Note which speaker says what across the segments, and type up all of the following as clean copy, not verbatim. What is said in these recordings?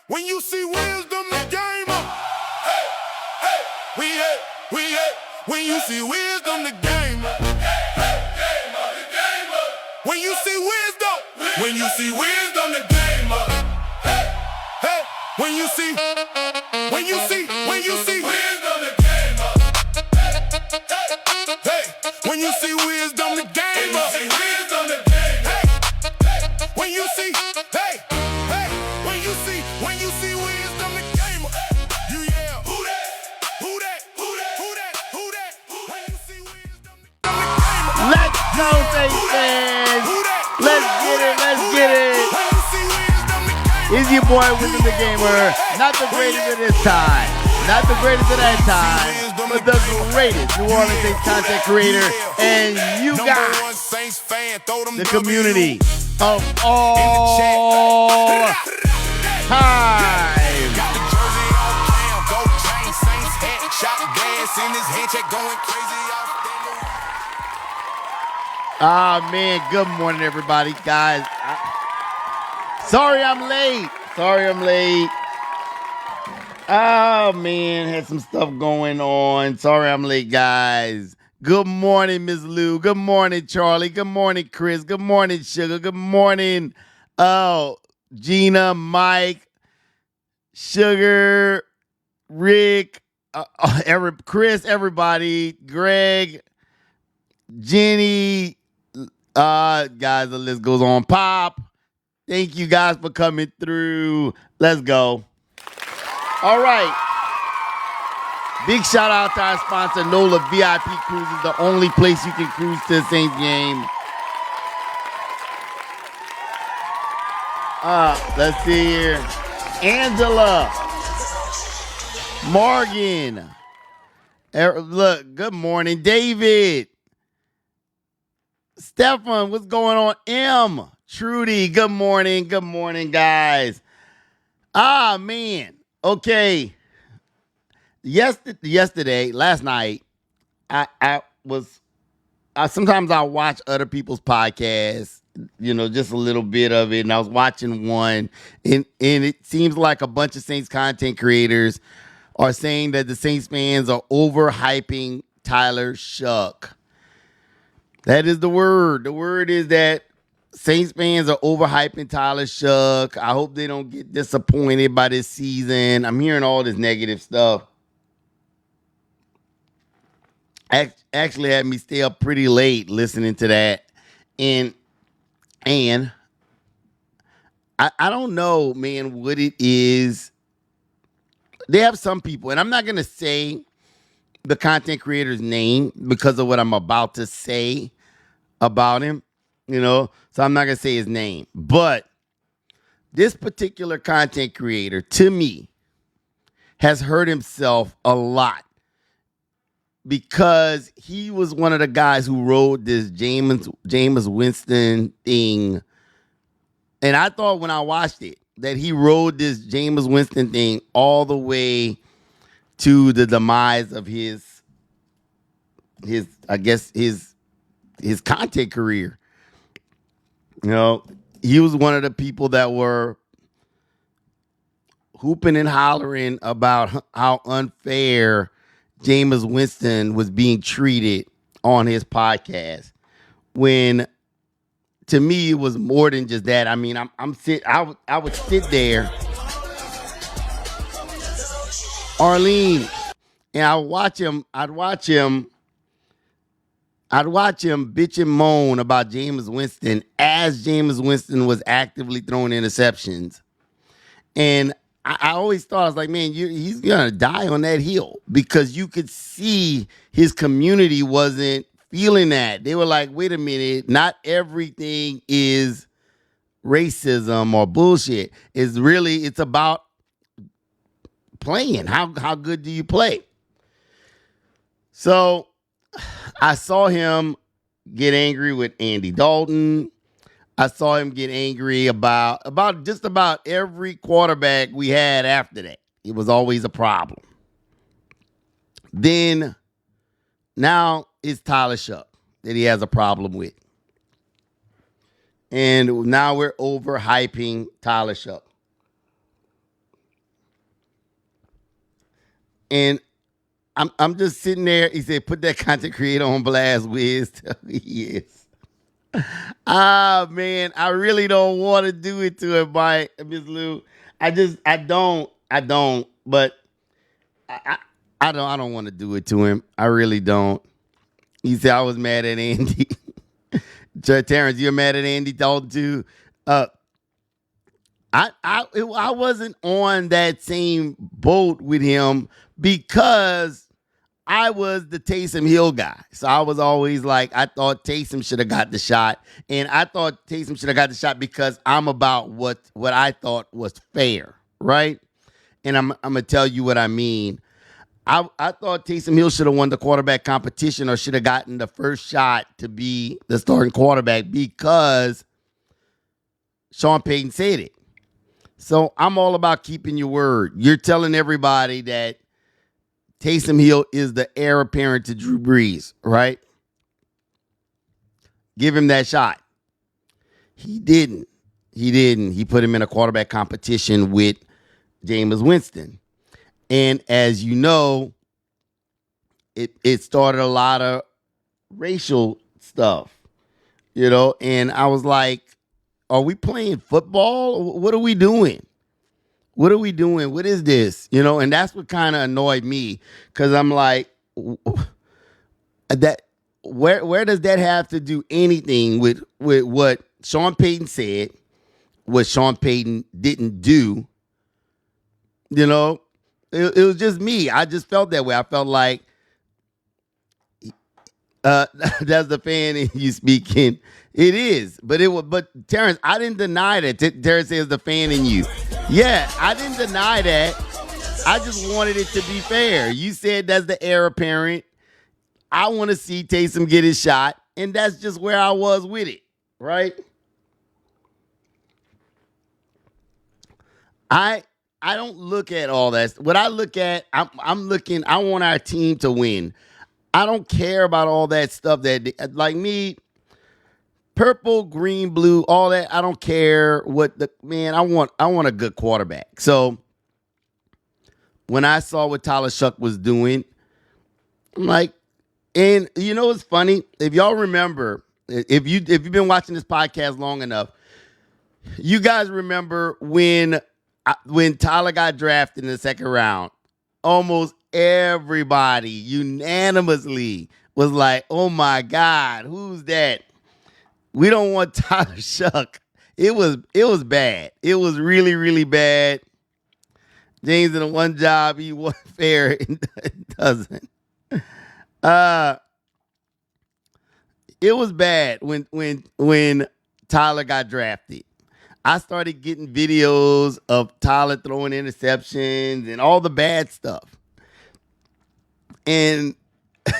Speaker 1: When you see Wisdom the Gamer, hey, hey, we hate. When you see Wisdom the Gamer, when you see Wisdom, when you see Wisdom the Gamer, hey, hey, when you see Wisdom the Gamer, hey, when you see Wisdom the Gamer, hey, when you see, hey, hey, when you see Wisdom the Gamer, you yell, who that, who that, who that, who that, who that, when you see Wisdom the Gamer.
Speaker 2: Let's go, Saints fans. Let's get it, let's get it. It's your boy, Wisdom the Gamer. Not the greatest of this time, not the greatest of that time, but the greatest New Orleans Saints content creator. And you got the community of all time.
Speaker 1: Got the jersey on cam, gold chain, Saints hat, shot gas in his hand, check going crazy out
Speaker 2: Ah, man, good morning, everybody. Guys, sorry I'm late. Oh, man, had some stuff going on. Sorry I'm late, guys. Good morning, Ms. Lou. Good morning, Charlie. Good morning, Chris. Good morning, Sugar. Good morning, Gina, Mike, Sugar, Rick, Chris, everybody, Greg, Jenny, guys, the list goes on. Pop, thank you guys for coming through. Let's go. All right. Big shout out to our sponsor, NOLA VIP Cruises, the only place you can cruise to the Saints game. Let's see here. Angela, Morgan, look, good morning, David, Stefan, what's going on? M, Trudy, good morning, guys. Ah, man, okay. Last night, I sometimes I watch other people's podcasts, just a little bit of it, and I was watching one, and it seems like a bunch of Saints content creators are saying that the Saints fans are overhyping Tyler Shuck. That is the word. The word is that Saints fans are overhyping Tyler Shuck. I hope they don't get disappointed by this season. I'm hearing all this negative stuff. Actually had me stay up pretty late listening to that. And I don't know, man, what it is. They have some people, and I'm not going to say the content creator's name because of what I'm about to say about him, so I'm not going to say his name. But this particular content creator, to me, has hurt himself a lot because he was one of the guys who rode this Jameis Winston thing. And I thought when I watched it that he rode this Jameis Winston thing all the way to the demise of his content career. He was one of the people that were hooping and hollering about how unfair Jameis Winston was being treated on his podcast. When to me it was more than just that. I mean, I would sit there, Arlene, and I'd watch him bitch and moan about Jameis Winston as Jameis Winston was actively throwing interceptions. And I always thought, I was like, man, he's going to die on that hill, because you could see his community wasn't feeling that. They were like, wait a minute, not everything is racism or bullshit. It's about playing. How good do you play? So I saw him get angry with Andy Dalton. I saw him get angry about just about every quarterback we had after that. It was always a problem. Then now it's Tyler Shuck that he has a problem with. And now we're overhyping Tyler Shuck. And I'm just sitting there. He said, put that content creator on blast, Wiz. Yes. Ah, man, I really don't want to do it to him, by Miss Lou. I don't. But I don't want to do it to him. I really don't. He said I was mad at Andy. Terrence, you're mad at Andy Dalton too. I wasn't on that same boat with him because I was the Taysom Hill guy. So I was always like, I thought Taysom should have got the shot. And I thought Taysom should have got the shot because I'm about what I thought was fair, right? And I'm going to tell you what I mean. I thought Taysom Hill should have won the quarterback competition or should have gotten the first shot to be the starting quarterback because Sean Payton said it. So I'm all about keeping your word. You're telling everybody that Taysom Hill is the heir apparent to Drew Brees, right? Give him that shot. He didn't. He put him in a quarterback competition with Jameis Winston. And as you know, it started a lot of racial stuff, and I was like, are we playing football? What are we doing? What is this? And that's what kind of annoyed me because I'm like, that where does that have to do anything with what Sean Payton said, what Sean Payton didn't do? It was just me. I just felt that way. I felt like that's the fan in you speaking. It is, but Terrence, I didn't deny that. Terrence says the fan in you. Yeah, I didn't deny that. I just wanted it to be fair. You said that's the heir apparent. I want to see Taysom get his shot, and that's just where I was with it, right? I don't look at all that. What I look at, I'm looking, I want our team to win. I don't care about all that stuff that, like me, purple, green, blue, all that. I don't care I want a good quarterback. So when I saw what Tyler Shuck was doing, I'm like, and what's funny? If y'all remember, if you've been watching this podcast long enough, you guys remember when Tyler got drafted in the second round, almost everybody unanimously was like, oh my God, who's that? We don't want Tyler Shuck. It was bad. It was really, really bad. James in the one job, he won fair and doesn't. It was bad when Tyler got drafted. I started getting videos of Tyler throwing interceptions and all the bad stuff. And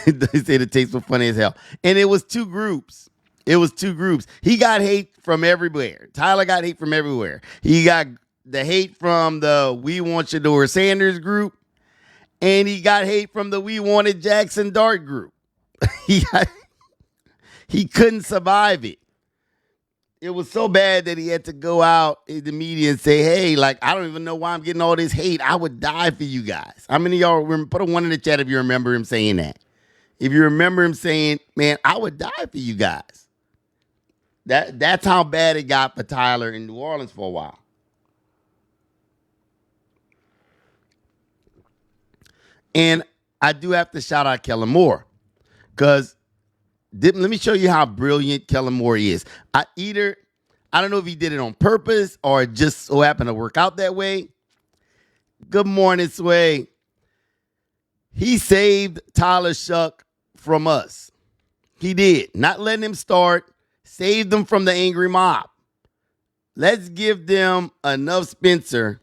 Speaker 2: they say the tapes were funny as hell. And it was two groups. He got hate from everywhere. Tyler got hate from everywhere. He got the hate from the We Want Shador Sanders group. And he got hate from the We Wanted Jackson Dart group. He couldn't survive it. It was so bad that he had to go out in the media and say, hey, I don't even know why I'm getting all this hate. I would die for you guys. How many of y'all remember? Put a one in the chat if you remember him saying that. If you remember him saying, man, I would die for you guys. That's how bad it got for Tyler in New Orleans for a while. And I do have to shout out Kellen Moore because let me show you how brilliant Kellen Moore is. I don't know if he did it on purpose or it just so happened to work out that way. Good morning, Sway. He saved Tyler Shuck from us. He did. Not letting him start. Saved them from the angry mob. Let's give them enough Spencer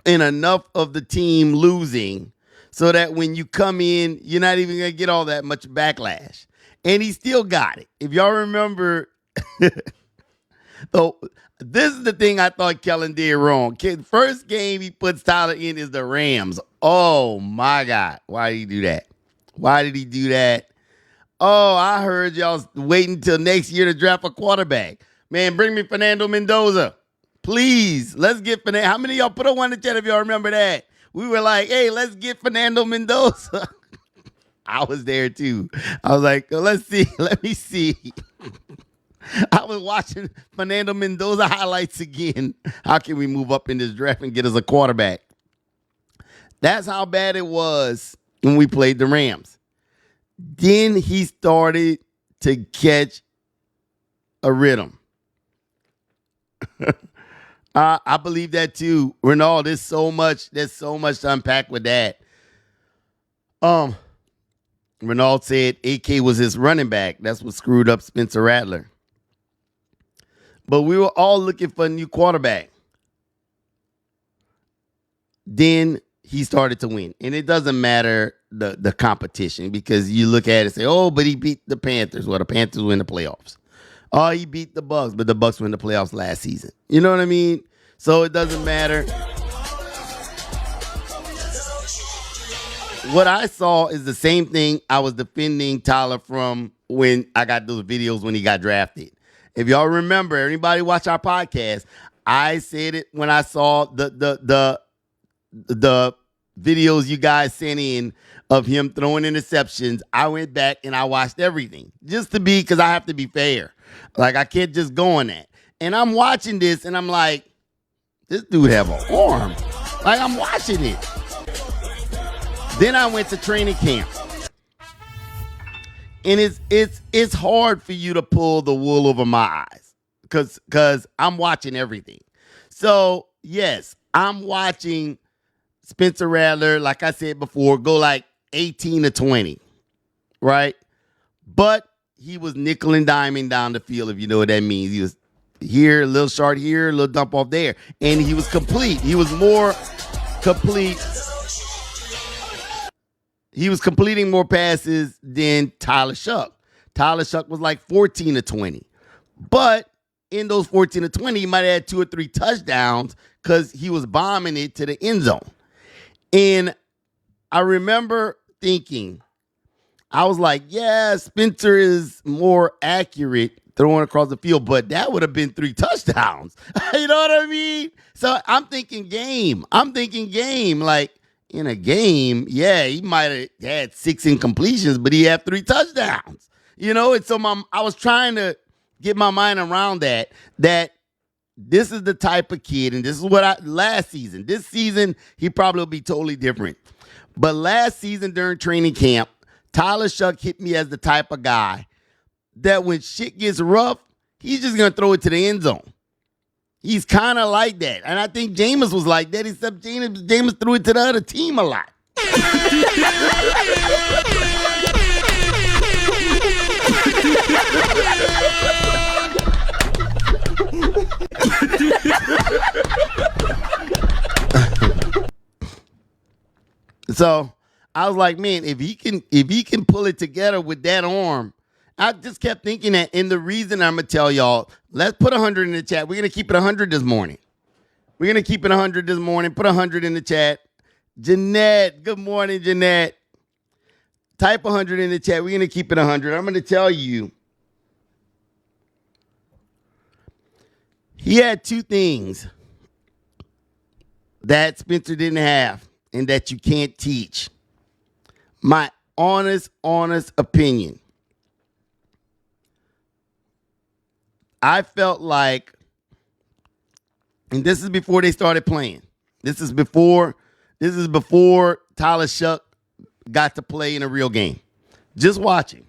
Speaker 2: and enough of the team losing so that when you come in, you're not even going to get all that much backlash. And he still got it. If y'all remember, so this is the thing I thought Kellen did wrong. First game he puts Tyler in is the Rams. Oh, my God. Why did he do that? Oh, I heard y'all waiting until next year to draft a quarterback. Man, bring me Fernando Mendoza. Please, let's get Fernando. How many of y'all put a one in the chat if y'all remember that? we were like, hey, let's get Fernando Mendoza. I was there too. I was like, let's see. Let me see. I was watching Fernando Mendoza highlights again. How can we move up in this draft and get us a quarterback? That's how bad it was when we played the Rams. Then he started to catch a rhythm. I believe that too. Renald, there's so much to unpack with that. Renald said AK was his running back. That's what screwed up Spencer Rattler. But we were all looking for a new quarterback. Then he started to win. And it doesn't matter the competition because you look at it and say, oh, but he beat the Panthers. Well, the Panthers win the playoffs. Oh, he beat the Bucks, but the Bucks win the playoffs last season. You know what I mean? So it doesn't matter. What I saw is the same thing I was defending Tyler from when I got those videos when he got drafted. If y'all remember, anybody watch our podcast, I said it when I saw the videos you guys sent in of him throwing interceptions. I went back and I watched everything just to be, because I have to be fair. Like, I can't just go on that. And I'm watching this and I'm like, this dude have an arm. Like, I'm watching it. Then I went to training camp. And it's hard for you to pull the wool over my eyes because I'm watching everything. So, yes, I'm watching Spencer Rattler, like I said before, go like 18 to 20, right? But he was nickel and diming down the field, if you know what that means. He was here, a little short here, a little dump off there. And he was complete. He was more complete. He was completing more passes than Tyler Shuck. Tyler Shuck was like 14 to 20. But in those 14 to 20, he might have had 2 or 3 touchdowns because he was bombing it to the end zone. And I remember thinking, I was like, yeah, Spencer is more accurate throwing across the field, but that would have been 3 touchdowns. You know what I mean? So I'm thinking game. Like, in a game, yeah, he might have had 6 incompletions, but he had 3 touchdowns. You know, and so I was trying to get my mind around that this is the type of kid, and this is what last season. This season, he probably will be totally different. But last season during training camp, Tyler Shuck hit me as the type of guy that when shit gets rough, he's just going to throw it to the end zone. He's kind of like that. And I think Jameis was like that, except Jameis threw it to the other team a lot. So I was like, man, if he can pull it together with that arm, I just kept thinking that. And the reason I'm going to tell y'all, let's put 100 in the chat. We're going to keep it 100 this morning. We're going to keep it 100 this morning. Put 100 in the chat. Jeanette, good morning, Jeanette. Type 100 in the chat. We're going to keep it 100. I'm going to tell you, he had 2 things that Spencer didn't have and that you can't teach. My honest opinion. I felt like, and this is before they started playing. This is before Tyler Shuck got to play in a real game. Just watching.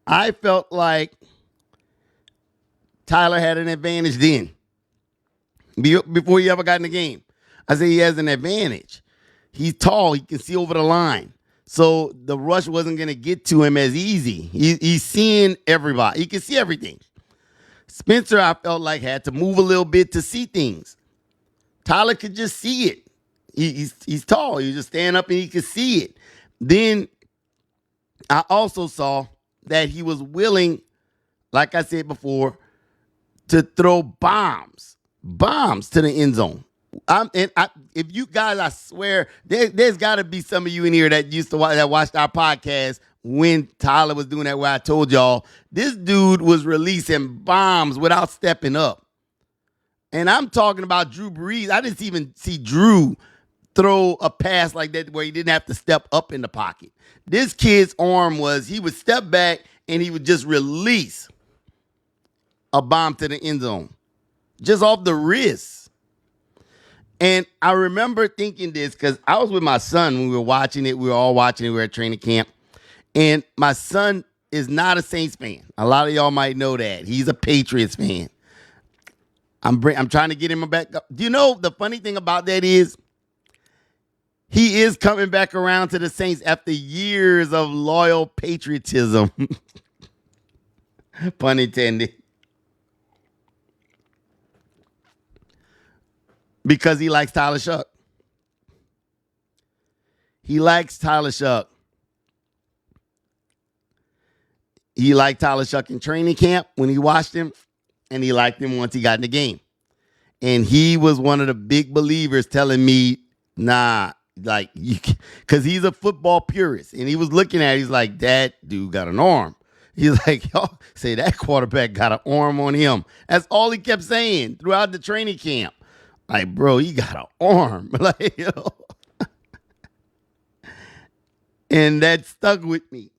Speaker 2: I felt like Tyler had an advantage then. Before he ever got in the game. I say he has an advantage. He's tall. He can see over the line. So the rush wasn't going to get to him as easy. He's seeing everybody. He can see everything. Spencer, I felt like, had to move a little bit to see things. Tyler could just see it. He's tall. He just stand up and he could see it. Then I also saw that he was willing, like I said before, to throw bombs to the end zone. If you guys, I swear, there's got to be some of you in here that used to watched our podcast when Tyler was doing that, where I told y'all this dude was releasing bombs without stepping up. And I'm talking about Drew Brees. I didn't even see Drew throw a pass like that where he didn't have to step up in the pocket. This kid's arm he would step back and he would just release a bomb to the end zone just off the wrist. And I remember thinking this because I was with my son when we were watching it. We were all watching it. We were at training camp. And my son is not a Saints fan. A lot of y'all might know that. He's a Patriots fan. I'm trying to get him back up. Do you know the funny thing about that is he is coming back around to the Saints after years of loyal patriotism. Pun intended. Because he likes Tyler Shuck. He likes Tyler Shuck. He liked Tyler Shuck in training camp when he watched him, and he liked him once he got in the game. And he was one of the big believers telling me, nah, like, because he's a football purist. And he was looking at it, he's like, that dude got an arm. He's like, y'all say that quarterback got an arm on him. That's all he kept saying throughout the training camp. Like, bro, he got an arm. Like, you know. And that stuck with me.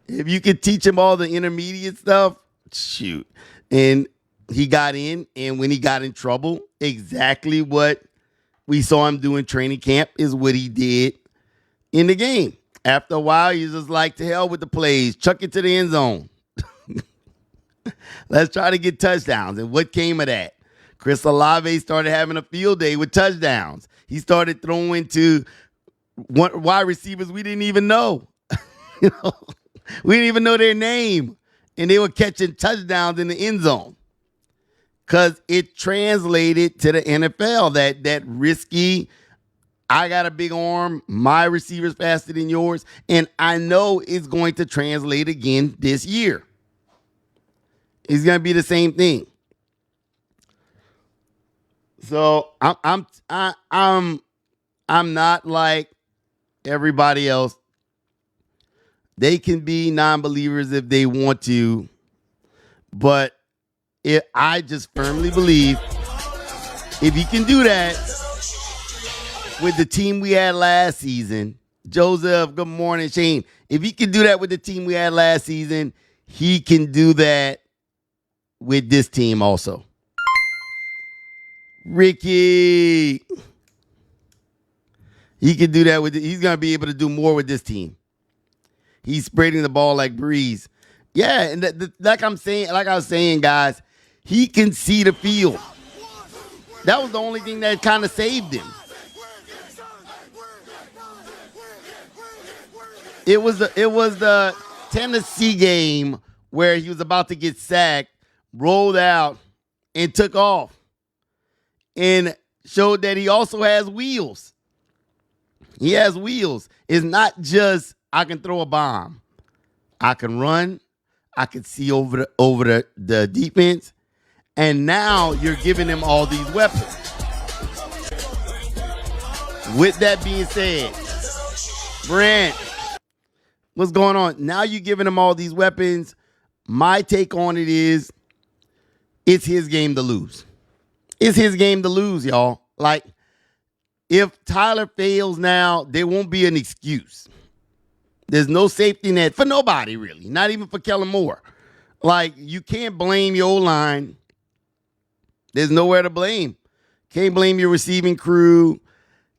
Speaker 2: If you could teach him all the intermediate stuff, shoot. And he got in, and when he got in trouble, exactly what we saw him do in training camp is what he did in the game. After a while, he's just like, to hell with the plays. Chuck it to the end zone. Let's try to get touchdowns. And what came of that? Chris Olave started having a field day with touchdowns. He started throwing to wide receivers we didn't even know. You know, we didn't even know their name. And they were catching touchdowns in the end zone. Because it translated to the NFL, that risky, I got a big arm, my receiver's faster than yours, and I know it's going to translate again this year. It's going to be the same thing. So I'm not like everybody else. They can be non-believers if they want to, but I just firmly believe if he can do that with the team we had last season, Joseph, good morning, Shane. If he can do that with the team we had last season, he can do that with this team also. Ricky, he can do that he's going to be able to do more with this team. He's spreading the ball like Breeze. Yeah, and like I was saying, guys, he can see the field. That was the only thing that kind of saved him. It was the Tennessee game where he was about to get sacked, rolled out, and took off, and showed that he also has wheels. He has wheels. It's not just I can throw a bomb. I can run. I can see over the defense. And now you're giving him all these weapons. With that being said, Brent, what's going on? Now you're giving him all these weapons. My take on it is it's his game to lose. It's his game to lose, y'all. Like, if Tyler fails now, there won't be an excuse. There's no safety net for nobody, really. Not even for Kellen Moore. Like, you can't blame your O-line. There's nowhere to blame. Can't blame your receiving crew.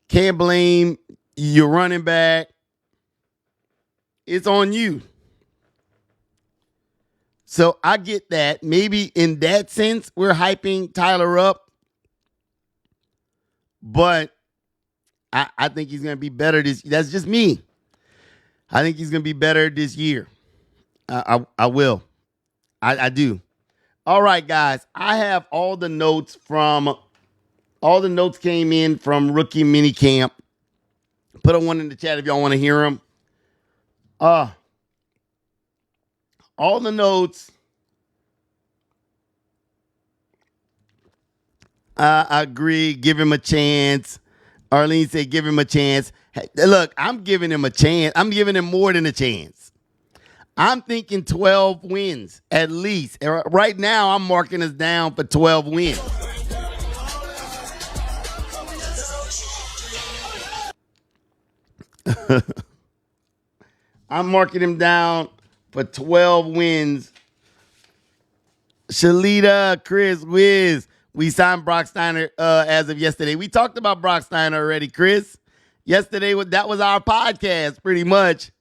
Speaker 2: Can't blame your running back. It's on you. So I get that. Maybe in that sense, we're hyping Tyler up. But I think he's going to be better this. That's just me. I think he's going to be better this year. I will. I do. All right, guys. I have all the notes came in from rookie minicamp. Put a one in the chat if y'all want to hear them. All the notes. I agree. Give him a chance. Arlene said, give him a chance. Hey, look, I'm giving him a chance. I'm giving him more than a chance. I'm thinking 12 wins at least. Right now, I'm marking us down for 12 wins. I'm marking him down for 12 wins. Shalita, Chris, Wiz. We signed Rechsteiner as of yesterday. We talked about Rechsteiner already, Chris. Yesterday, that was our podcast, pretty much.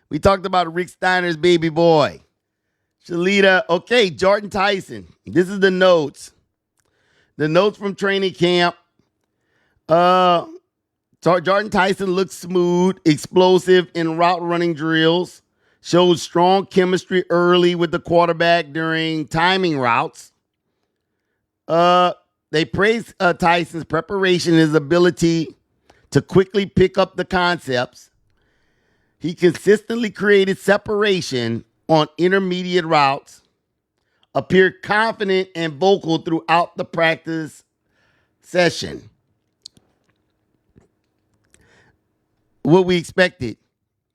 Speaker 2: We talked about Rechsteiner's baby boy. Shalita, okay, Jordyn Tyson. This is the notes. The notes from training camp. Jordyn Tyson looks smooth, explosive in route running drills. Showed strong chemistry early with the quarterback during timing routes. They praised Tyson's preparation and his ability to quickly pick up the concepts. He consistently created separation on intermediate routes, appeared confident and vocal throughout the practice session. What we expected.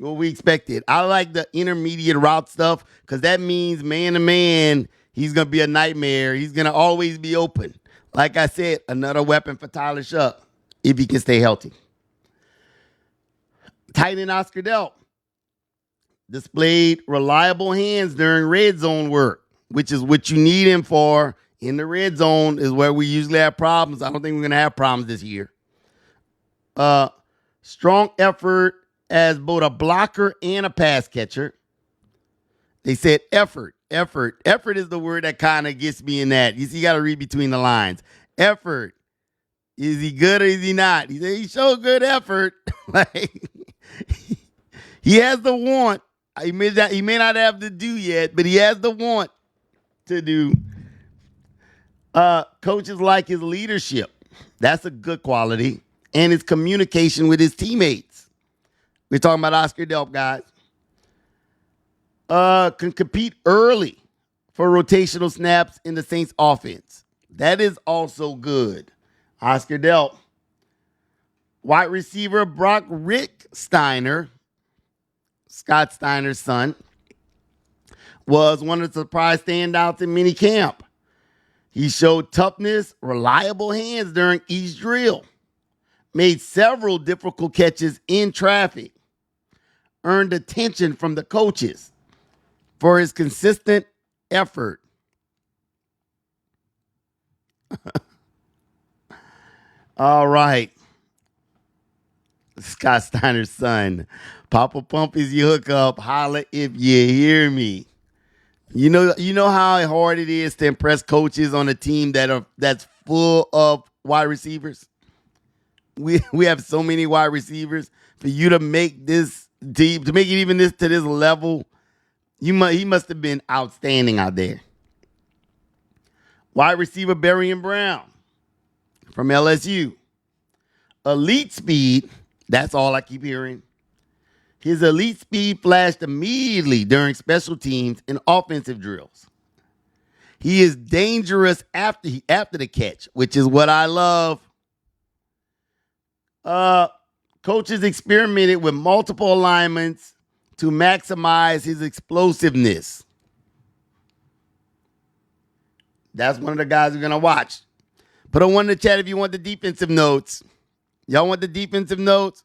Speaker 2: I like the intermediate route stuff because that means man to man, he's going to be a nightmare. He's going to always be open. Like I said, another weapon for Tyler Shuck if he can stay healthy. Tight end Oscar Delp displayed reliable hands during red zone work, which is what you need him for. In the red zone is where we usually have problems. I don't think we're going to have problems this year. Strong effort as both a blocker and a pass catcher. They said effort. Effort is the word that kind of gets me in that. You see, you got to read between the lines. Effort. Is he good or is he not? He said he showed good effort. Like, he has the want. He may not have the do yet, but he has the want to do. Coaches like his leadership. That's a good quality. And his communication with his teammates. We're talking about Oscar Delp, guys. Can compete early for rotational snaps in the Saints offense. That is also good. Oscar Delp. Wide receiver Brock Rechsteiner, Scott Steiner's son, was one of the surprise standouts in mini camp. He showed toughness, reliable hands during each drill, made several difficult catches in traffic, earned attention from the coaches for his consistent effort. All right. Scott Steiner's son. Papa Pump is your hookup. Holla if you hear me. You know how hard it is to impress coaches on a team that's full of wide receivers. We have so many wide receivers. For you to make this deep, to make it even to this level, he must have been outstanding out there. Wide receiver Berrien Brown from LSU. Elite speed. That's all I keep hearing. His elite speed flashed immediately during special teams and offensive drills. He is dangerous after the catch, which is what I love. Coaches experimented with multiple alignments to maximize his explosiveness. That's one of the guys we're going to watch. Put a one in the chat if you want the defensive notes. Y'all want the defensive notes?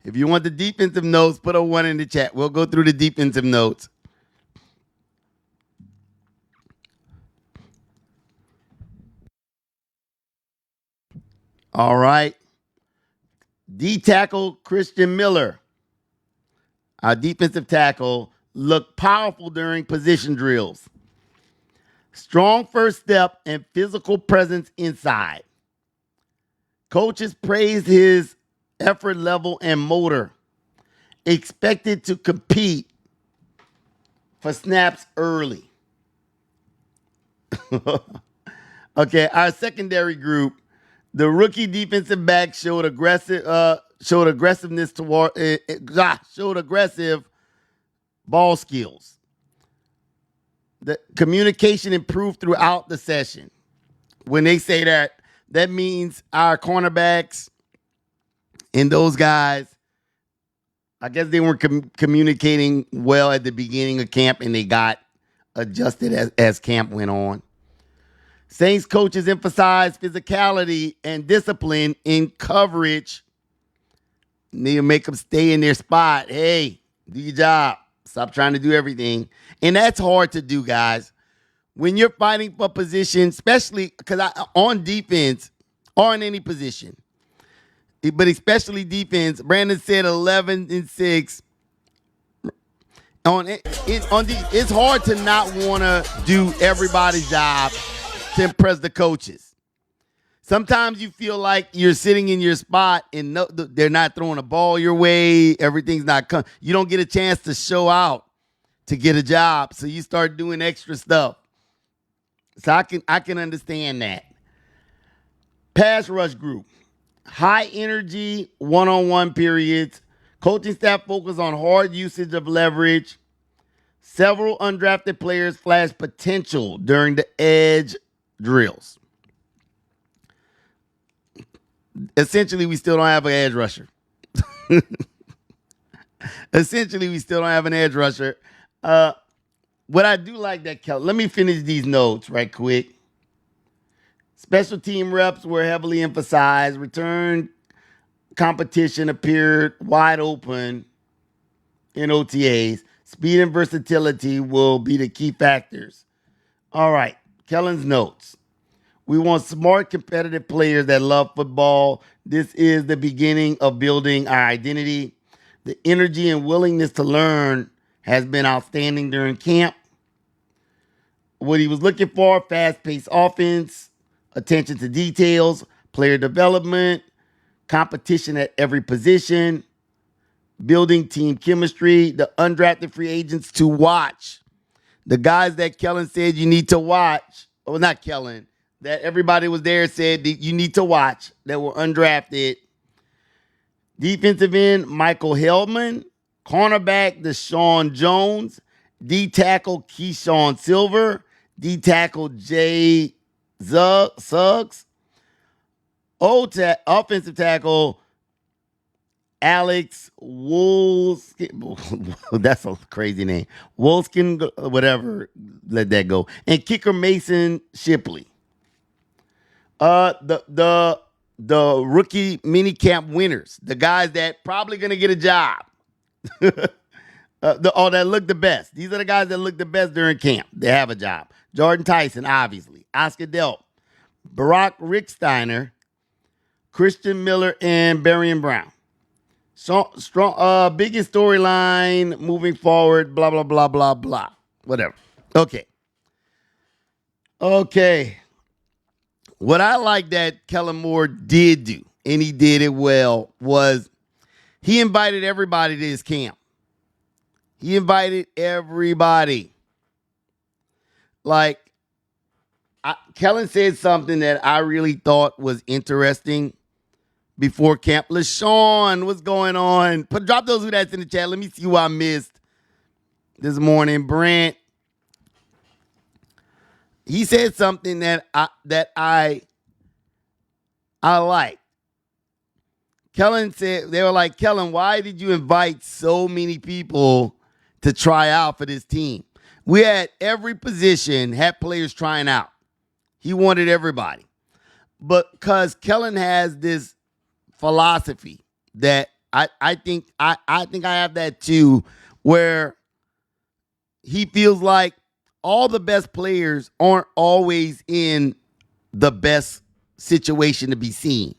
Speaker 2: If you want the defensive notes, put a one in the chat. We'll go through the defensive notes. All right. D tackle Christian Miller, our defensive tackle, looked powerful during position drills. Strong first step and physical presence inside. Coaches praised his effort level and motor. Expected to compete for snaps early. Okay, our secondary group. The rookie defensive back showed aggressive ball skills. The communication improved throughout the session. When they say that means our cornerbacks And those guys, I guess they weren't communicating well at the beginning of camp, and they got adjusted as camp went on. Saints coaches emphasize physicality and discipline in coverage. Need to make them stay in their spot. Hey, do your job. Stop trying to do everything. And that's hard to do, guys. When you're fighting for position, especially because on defense or in any position, but especially defense, Brandon said 11-6. It's hard to not want to do everybody's job to impress the coaches. Sometimes you feel like you're sitting in your spot and they're not throwing a ball your way. Everything's not coming. You don't get a chance to show out to get a job, so you start doing extra stuff. So I can understand that. Pass rush group. High energy, one-on-one periods. Coaching staff focus on hard usage of leverage. Several undrafted players flash potential during the edge drills. Essentially, we still don't have an edge rusher. What I do like that, Kellen, let me finish these notes right quick. Special team reps were heavily emphasized. Return competition appeared wide open in OTAs. Speed and versatility will be the key factors. All right, Kellen's notes. We want smart, competitive players that love football. This is the beginning of building our identity. The energy and willingness to learn has been outstanding during camp. What he was looking for, fast-paced offense, attention to details, player development, competition at every position, building team chemistry, the undrafted free agents to watch. The guys that Kellen said you need to watch, well, not Kellen, that everybody was there said that you need to watch that were undrafted. Defensive end, Michael Hellman. Cornerback, Deshaun Jones. D-tackle, Keyshawn Silver. D-tackle, Jay Suggs. Offensive tackle, Alex Wolskin. That's a crazy name. Wolskin, whatever. Let that go. And kicker, Mason Shipley. The rookie mini camp winners, the guys that probably gonna get a job, that look the best. These are the guys that look the best during camp. They have a job. Jordyn Tyson, obviously. Oscar Delp, Barack Rechsteiner, Christian Miller, and Barian Brown. So strong. Biggest storyline moving forward. Blah blah blah blah blah. Whatever. Okay. What I like that Kellen Moore did do, and he did it well, was he invited everybody to his camp. He invited everybody. Like, Kellen said something that I really thought was interesting before camp. LaShawn, what's going on? Drop those who that's in the chat. Let me see who I missed this morning. Brent. He said something that I like. Kellen said, they were like, Kellen, why did you invite so many people to try out for this team? We had every position, had players trying out. He wanted everybody. But because Kellen has this philosophy that I think I have that too, where he feels like all the best players aren't always in the best situation to be seen.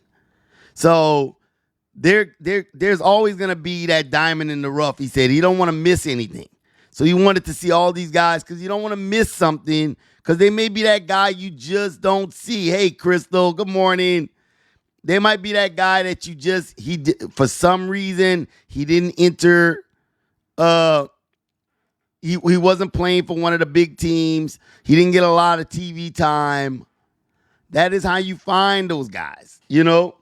Speaker 2: So there's always going to be that diamond in the rough. He said he don't want to miss anything. So he wanted to see all these guys because you don't want to miss something because they may be that guy you just don't see. Hey, Crystal, good morning. They might be that guy that for some reason, he didn't enter He wasn't playing for one of the big teams. He didn't get a lot of TV time. That is how you find those guys, you know?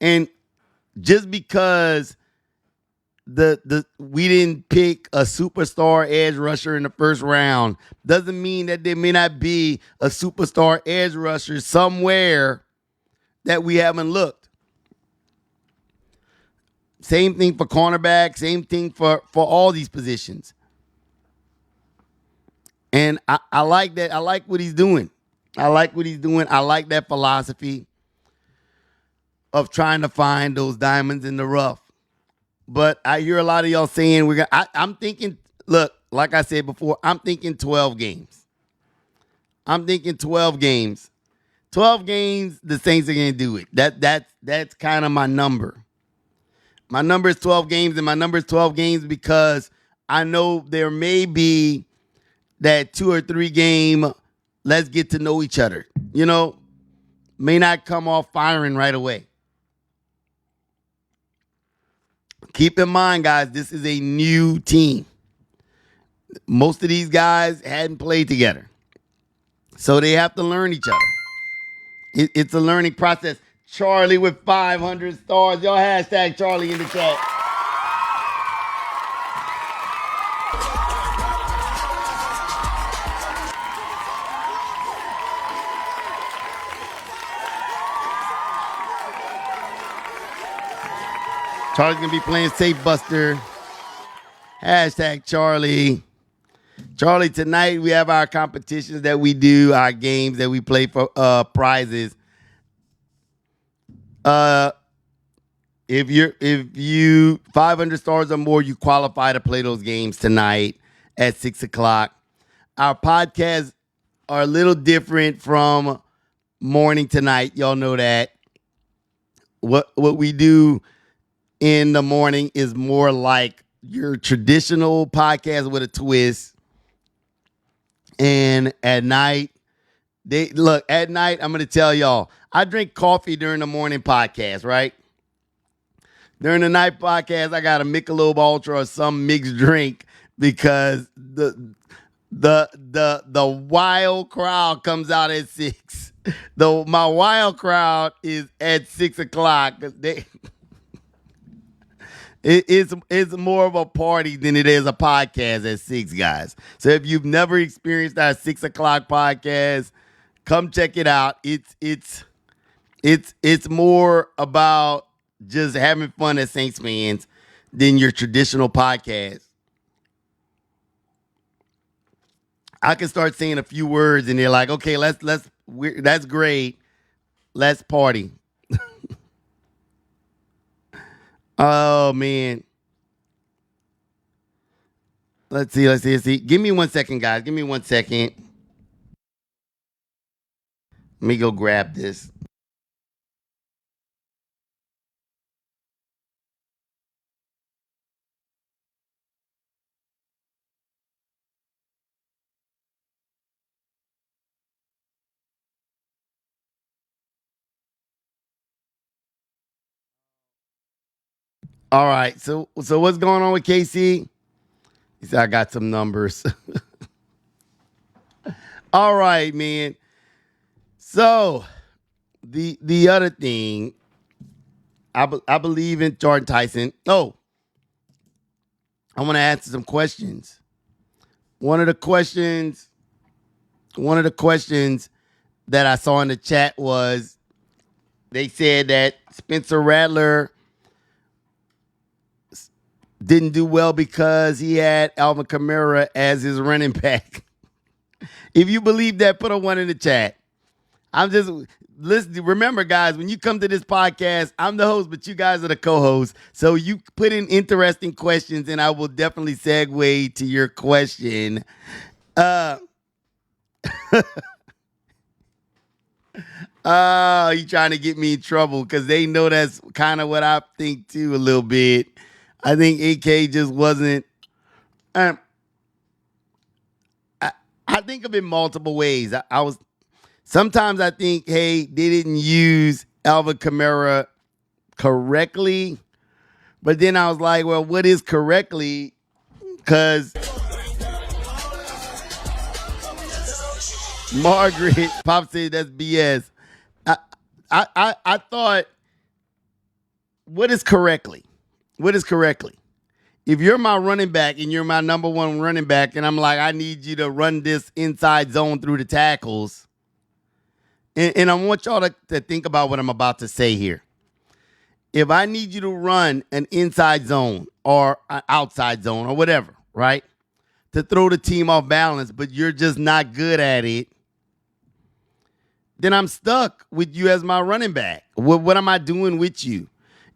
Speaker 2: And just because we didn't pick a superstar edge rusher in the first round doesn't mean that there may not be a superstar edge rusher somewhere that we haven't looked. Same thing for cornerback. Same thing for all these positions. And I like that. I like what he's doing. I like what he's doing. I like that philosophy of trying to find those diamonds in the rough. But I hear a lot of y'all saying I'm thinking, look, like I said before, I'm thinking 12 games. I'm thinking 12 games. 12 games, the Saints are going to do it. That's kind of my number. My number is 12 games, and my number is 12 games because I know there may be that 2 or 3 game, let's get to know each other. May not come off firing right away. Keep in mind, guys, this is a new team. Most of these guys hadn't played together. So they have to learn each other. It's a learning process. Charlie with 500 stars. Y'all hashtag Charlie in the chat. Charlie's going to be playing Safe Buster. Hashtag Charlie. Charlie, tonight we have our competitions that we do, our games that we play for prizes. If you 500 stars or more, you qualify to play those games tonight at 6:00. Our podcasts are a little different from morning to night. Y'all know that. What we do in the morning is more like your traditional podcast with a twist. And at night, at night, I'm going to tell y'all, I drink coffee during the morning podcast, right? During the night podcast, I got a Michelob Ultra or some mixed drink because the wild crowd comes out at 6. My wild crowd is at 6:00. It's more of a party than it is a podcast at 6, guys. So if you've never experienced our 6:00 podcast, come check it out. It's more about just having fun as Saints fans than your traditional podcast. I can start saying a few words and they're like, okay, that's great. Let's party. Oh, man. Let's see. Give me 1 second, guys. Give me 1 second. Let me go grab this. All right. So what's going on with KC? He said, I got some numbers. All right, man. So the other thing, I believe in Jordyn Tyson. Oh, I want to answer some questions. One of the questions that I saw in the chat was they said that Spencer Rattler didn't do well because he had Alvin Kamara as his running back. If you believe that, put a 1 in the chat. I'm just listen. Remember, guys, when you come to this podcast, I'm the host, but you guys are the co-hosts. So you put in interesting questions, and I will definitely segue to your question. You trying to get me in trouble because they know that's kind of what I think too a little bit. I think AK just wasn't. I think of it multiple ways. Sometimes I think, hey, they didn't use Alvin Kamara correctly, but then I was like, well, what is correctly? Because Margaret Pop said that's BS. I thought, what is correctly? What is correctly? If you're my running back and you're my number one running back, and I'm like, I need you to run this inside zone through the tackles, and I want y'all to think about what I'm about to say here. If I need you to run an inside zone or an outside zone or whatever, right, to throw the team off balance, but you're just not good at it, then I'm stuck with you as my running back. What am I doing with you?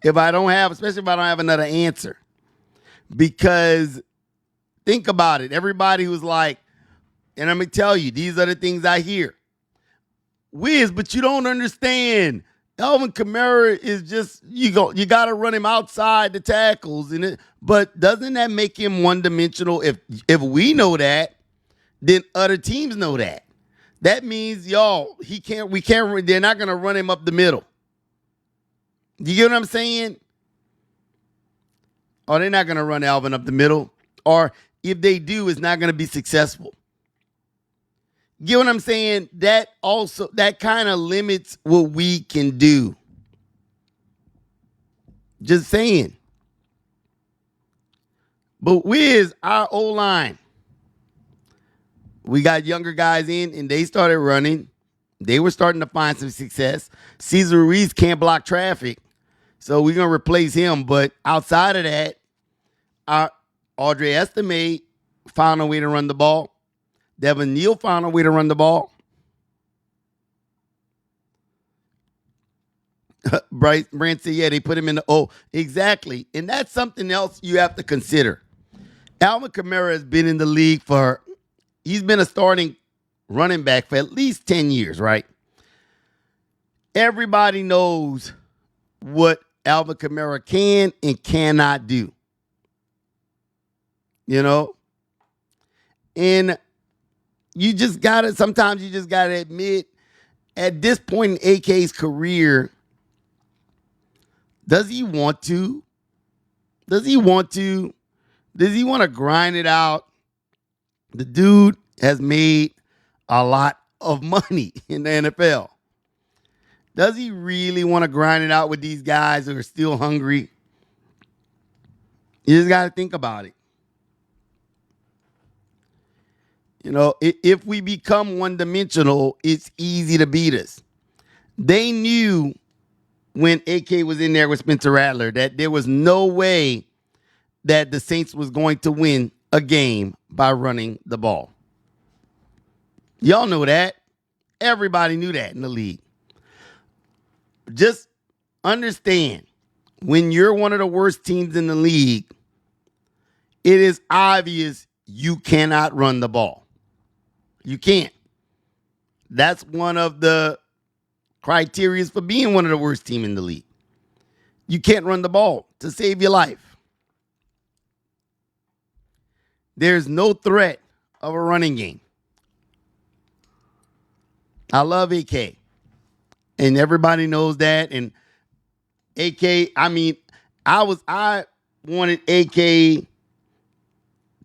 Speaker 2: Especially if I don't have another answer. Because think about it. Everybody was like, and I'm going to tell you, these are the things I hear. Wiz, but you don't understand. Alvin Kamara is just, you got to run him outside the tackles. But doesn't that make him one-dimensional? If we know that, then other teams know that. That means, they're not going to run him up the middle. You get what I'm saying? Or they're not going to run Alvin up the middle. Or if they do, it's not going to be successful. You get what I'm saying? That kind of limits what we can do. Just saying. But Wiz, our O-line, we got younger guys in, and they started running. They were starting to find some success. Cesar Ruiz can't block traffic, so we're going to replace him. But outside of that, our Audrey Estime found a way to run the ball. Devin Neal found a way to run the ball. Brent said, yeah, they put him in the exactly. And that's something else you have to consider. Alvin Kamara has been in the league he's been a starting running back for at least 10 years, right? Everybody knows what Alvin Kamara can and cannot do. And sometimes you just gotta admit, at this point in AK's career, does he want to? Does he want to grind it out? The dude has made a lot of money in the NFL. Does he really want to grind it out with these guys who are still hungry? You just got to think about it. If we become one-dimensional, it's easy to beat us. They knew when AK was in there with Spencer Rattler that there was no way that the Saints was going to win a game by running the ball. Y'all know that. Everybody knew that in the league. Just understand, when you're one of the worst teams in the league, it is obvious you cannot run the ball. You can't. That's one of the criteria for being one of the worst teams in the league. You can't run the ball to save your life. There's no threat of a running game. I love AK. And everybody knows that. And AK, I wanted AK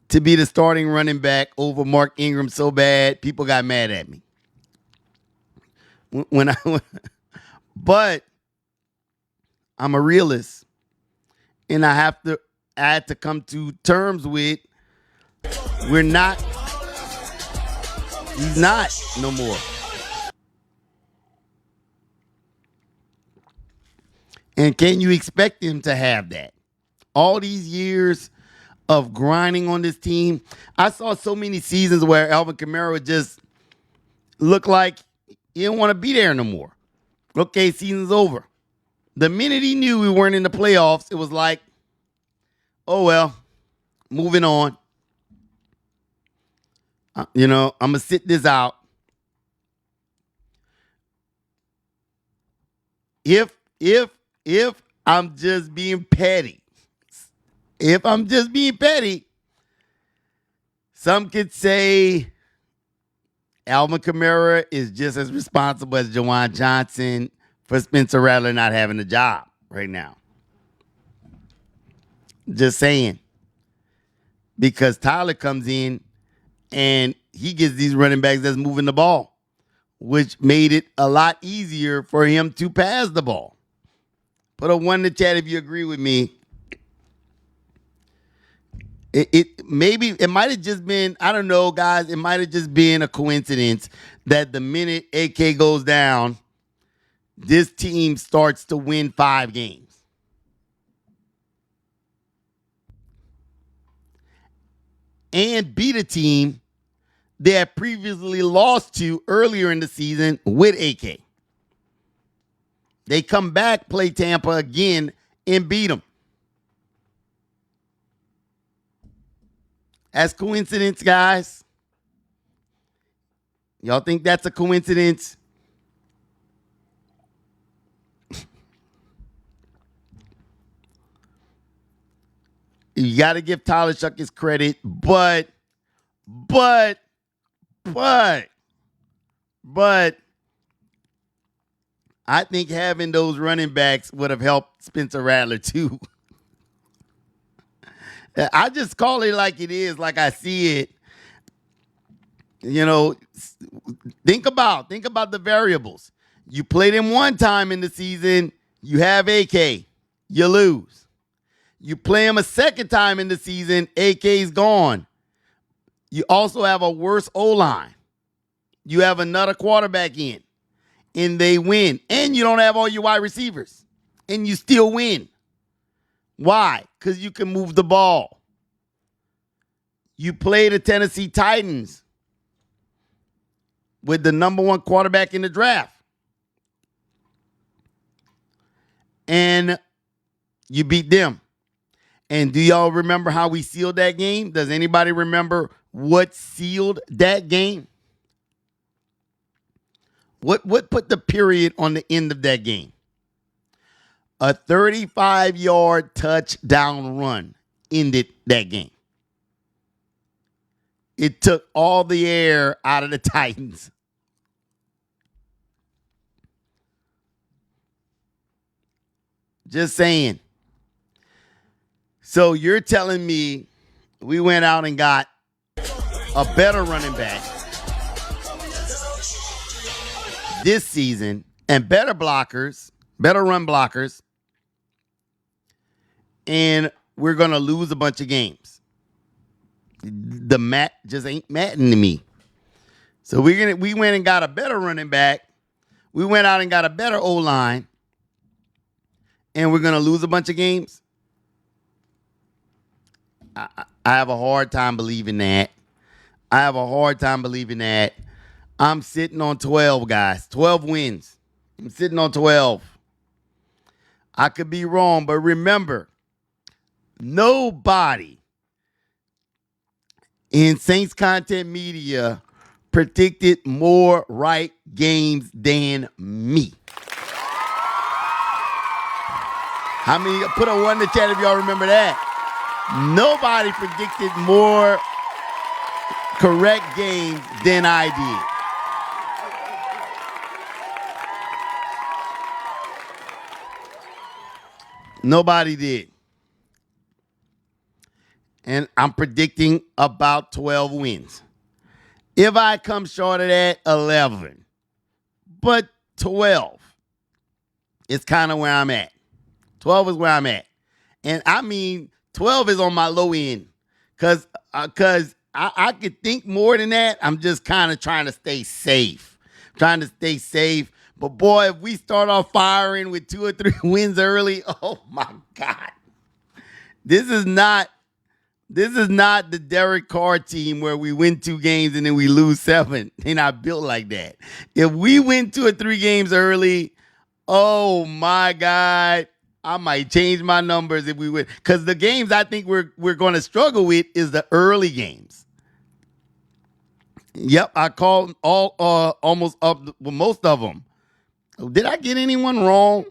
Speaker 2: to be the starting running back over Mark Ingram so bad, people got mad at me. But I'm a realist, and I had to come to terms with he's not no more. And can you expect him to have that? All these years of grinding on this team. I saw so many seasons where Alvin Kamara just looked like he didn't want to be there no more. Okay, season's over. The minute he knew we weren't in the playoffs, it was like, oh, well, moving on. I'm going to sit this out. If I'm just being petty, some could say Alvin Kamara is just as responsible as Jawan Johnson for Spencer Rattler not having a job right now. Just saying. Because Tyler comes in and he gets these running backs that's moving the ball, which made it a lot easier for him to pass the ball. Put a 1 in the chat if you agree with me. It might have just been, I don't know, guys, it might have just been a coincidence that the minute AK goes down, this team starts to win 5 games. and beat a team they had previously lost to earlier in the season with AK. They come back, play Tampa again, and beat them. That's coincidence, guys. Y'all think that's a coincidence? You got to give Tyler Shuck his credit, but I think having those running backs would have helped Spencer Rattler too. I just call it like it is, like I see it. You know, think about the variables. You play them one time in the season, you have AK, you lose. You play him a second time in the season, AK's gone. You also have a worse O-line. You have another quarterback in, and they win. And you don't have all your wide receivers, and you still win. Why? Because you can move the ball. You play the Tennessee Titans with the number one quarterback in the draft, and you beat them. And do y'all remember how we sealed that game? Does anybody remember what sealed that game? What put the period on the end of that game? A 35-yard touchdown run ended that game. It took all the air out of the Titans. Just saying. So you're telling me we went out and got a better running back this season and better blockers, better run blockers, and we're going to lose a bunch of games. The mat just ain't matting to me. So we went and got a better running back. We went out and got a better O-line, and we're going to lose a bunch of games. I have a hard time believing that. I'm sitting on 12, guys. 12 wins. I'm sitting on 12. I could be wrong, but remember, nobody in Saints Content Media predicted more right games than me. How many? Put a 1 in the chat if y'all remember that. Nobody predicted more correct games than I did. Nobody did. And I'm predicting about 12 wins. If I come short of that, 11. But 12 is kind of where I'm at. 12 is where I'm at. And I mean, 12 is on my low end. Because I could think more than that. I'm just kind of trying to stay safe. But boy, if we start off firing with 2 or 3 wins early, oh my God. This is not the Derek Carr team where we win 2 games and then we lose 7. They're not built like that. If we win 2 or 3 games early, oh my God, I might change my numbers if we win. Because the games I think we're going to struggle with is the early games. Yep, I called almost up with most of them. Did I get anyone wrong?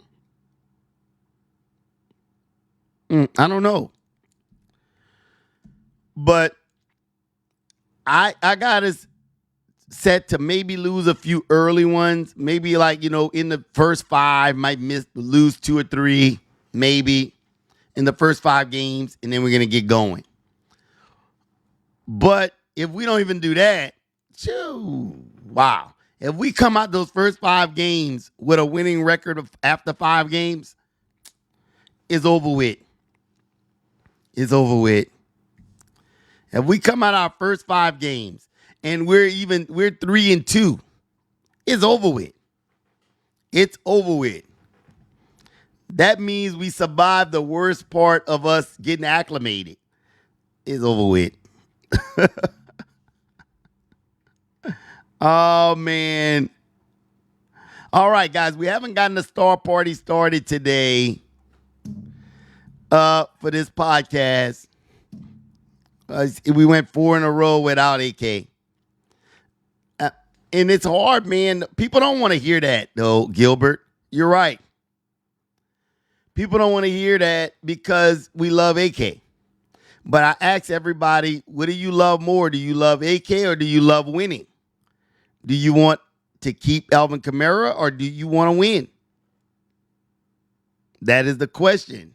Speaker 2: I don't know. But I got us set to maybe lose a few early ones. Maybe like, in the first 5, might lose 2 or 3, maybe in the first 5 games, and then we're going to get going. But if we don't even do that, wow. If we come out those first 5 games with a winning record of after 5 games, it's over with. It's over with. If we come out our first 5 games and we're 3-2, it's over with. It's over with. That means we survived the worst part of us getting acclimated. It's over with. Oh, man. All right, guys, we haven't gotten the star party started today for this podcast. We went 4 in a row without AK. And it's hard, man. People don't want to hear that, though, Gilbert. You're right. People don't want to hear that because we love AK. But I ask everybody, what do you love more? Do you love AK or do you love winning? Do you want to keep Alvin Kamara or do you want to win? That is the question.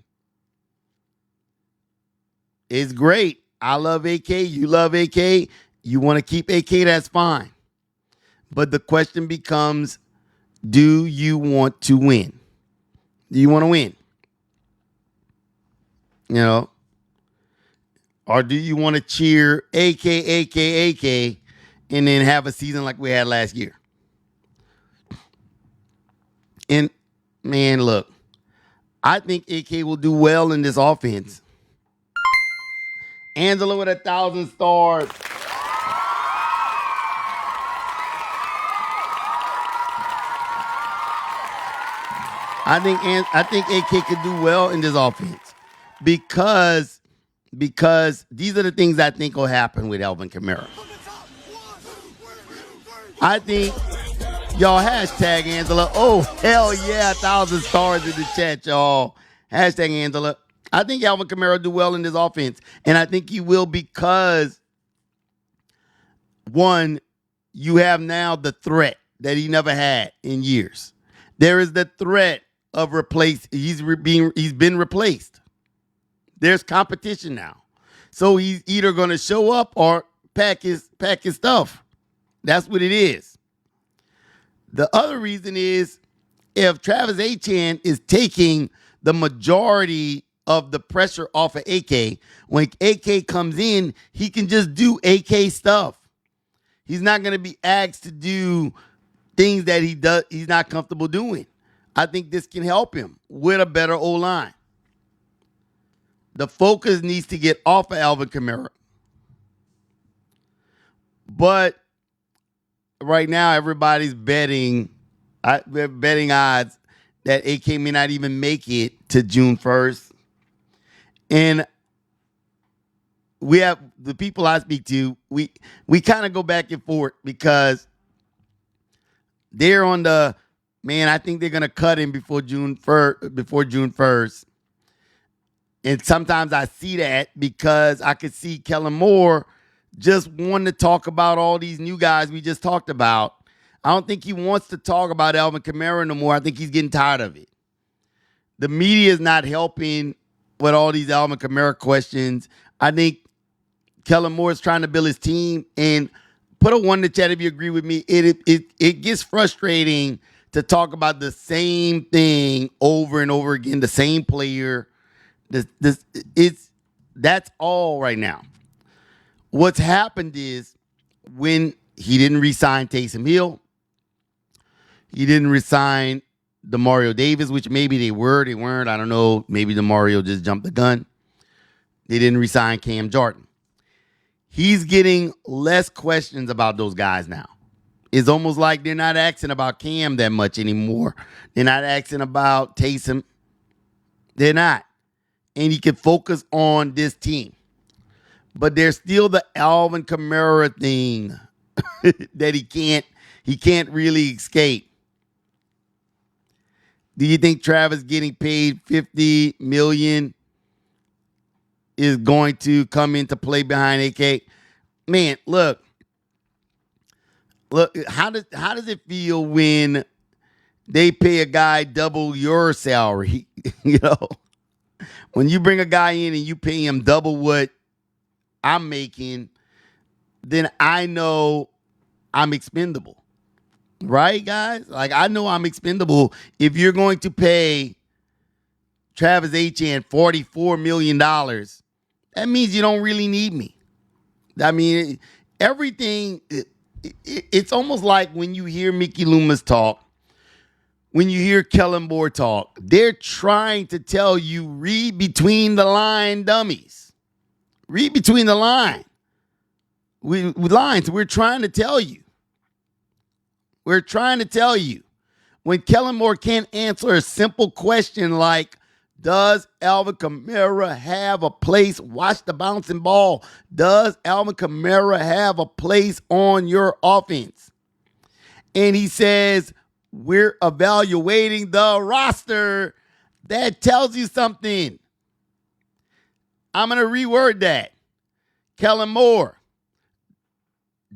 Speaker 2: It's great. I love AK. You love AK. You want to keep AK, that's fine. But the question becomes, do you want to win? Do you want to win? You know? Or do you want to cheer AK, AK, AK, and then have a season like we had last year? And, man, look, I think AK will do well in this offense. Angela with 1,000 stars. I think AK could do well in this offense because these are the things I think will happen with Alvin Kamara. I think y'all hashtag Angela. Oh, hell yeah, 1,000 stars in the chat, y'all. Hashtag Angela. I think Alvin Kamara will do well in this offense, and I think he will because, one, you have now the threat that he never had in years. There is the threat of he's been replaced. There's competition now. So he's either going to show up or pack his stuff. That's what it is. The other reason is if Travis Etienne is taking the majority of the pressure off of AK, when AK comes in, he can just do AK stuff. He's not going to be asked to do things that he's not comfortable doing. I think this can help him with a better O-line. The focus needs to get off of Alvin Kamara. But right now, everybody's betting odds that AK may not even make it to June 1st. And we have the people I speak to, we kind of go back and forth because they're on the, man, I think they're going to cut him before June 1st. And sometimes I see that because I could see Kellen Moore just wanting to talk about all these new guys we just talked about. I don't think he wants to talk about Alvin Kamara no more. I think he's getting tired of it. The media is not helping with all these Alvin Kamara questions. I think Kellen Moore is trying to build his team. And put a 1 in the chat if you agree with me. It gets frustrating to talk about the same thing over and over again, the same player. That's all right now. What's happened is when he didn't re-sign Taysom Hill, he didn't re-sign Demario Davis, which maybe they weren't. I don't know. Maybe Demario just jumped the gun. They didn't re-sign Cam Jordan. He's getting less questions about those guys now. It's almost like they're not asking about Cam that much anymore. They're not asking about Taysom. They're not. And he can focus on this team. But there's still the Alvin Kamara thing that he can't really escape. Do you think Travis getting paid $50 million is going to come into play behind AK? Man, look, how does it feel when they pay a guy double your salary? You know, when you bring a guy in and you pay him double what I'm making, then I know I'm expendable. Right, guys? Like, I know I'm expendable. If you're going to pay Travis Etienne $44 million, that means you don't really need me. I mean, everything, it's almost like when you hear Mickey Loomis talk, when you hear Kellen Moore talk, they're trying to tell you, read between the line, dummies. Read between the line. We lying. So we're trying to tell you. We're trying to tell you. When Kellen Moore can't answer a simple question like, does Alvin Kamara have a place? Watch the bouncing ball. Does Alvin Kamara have a place on your offense? And he says, we're evaluating the roster. That tells you something. I'm going to reword that. Kellen Moore,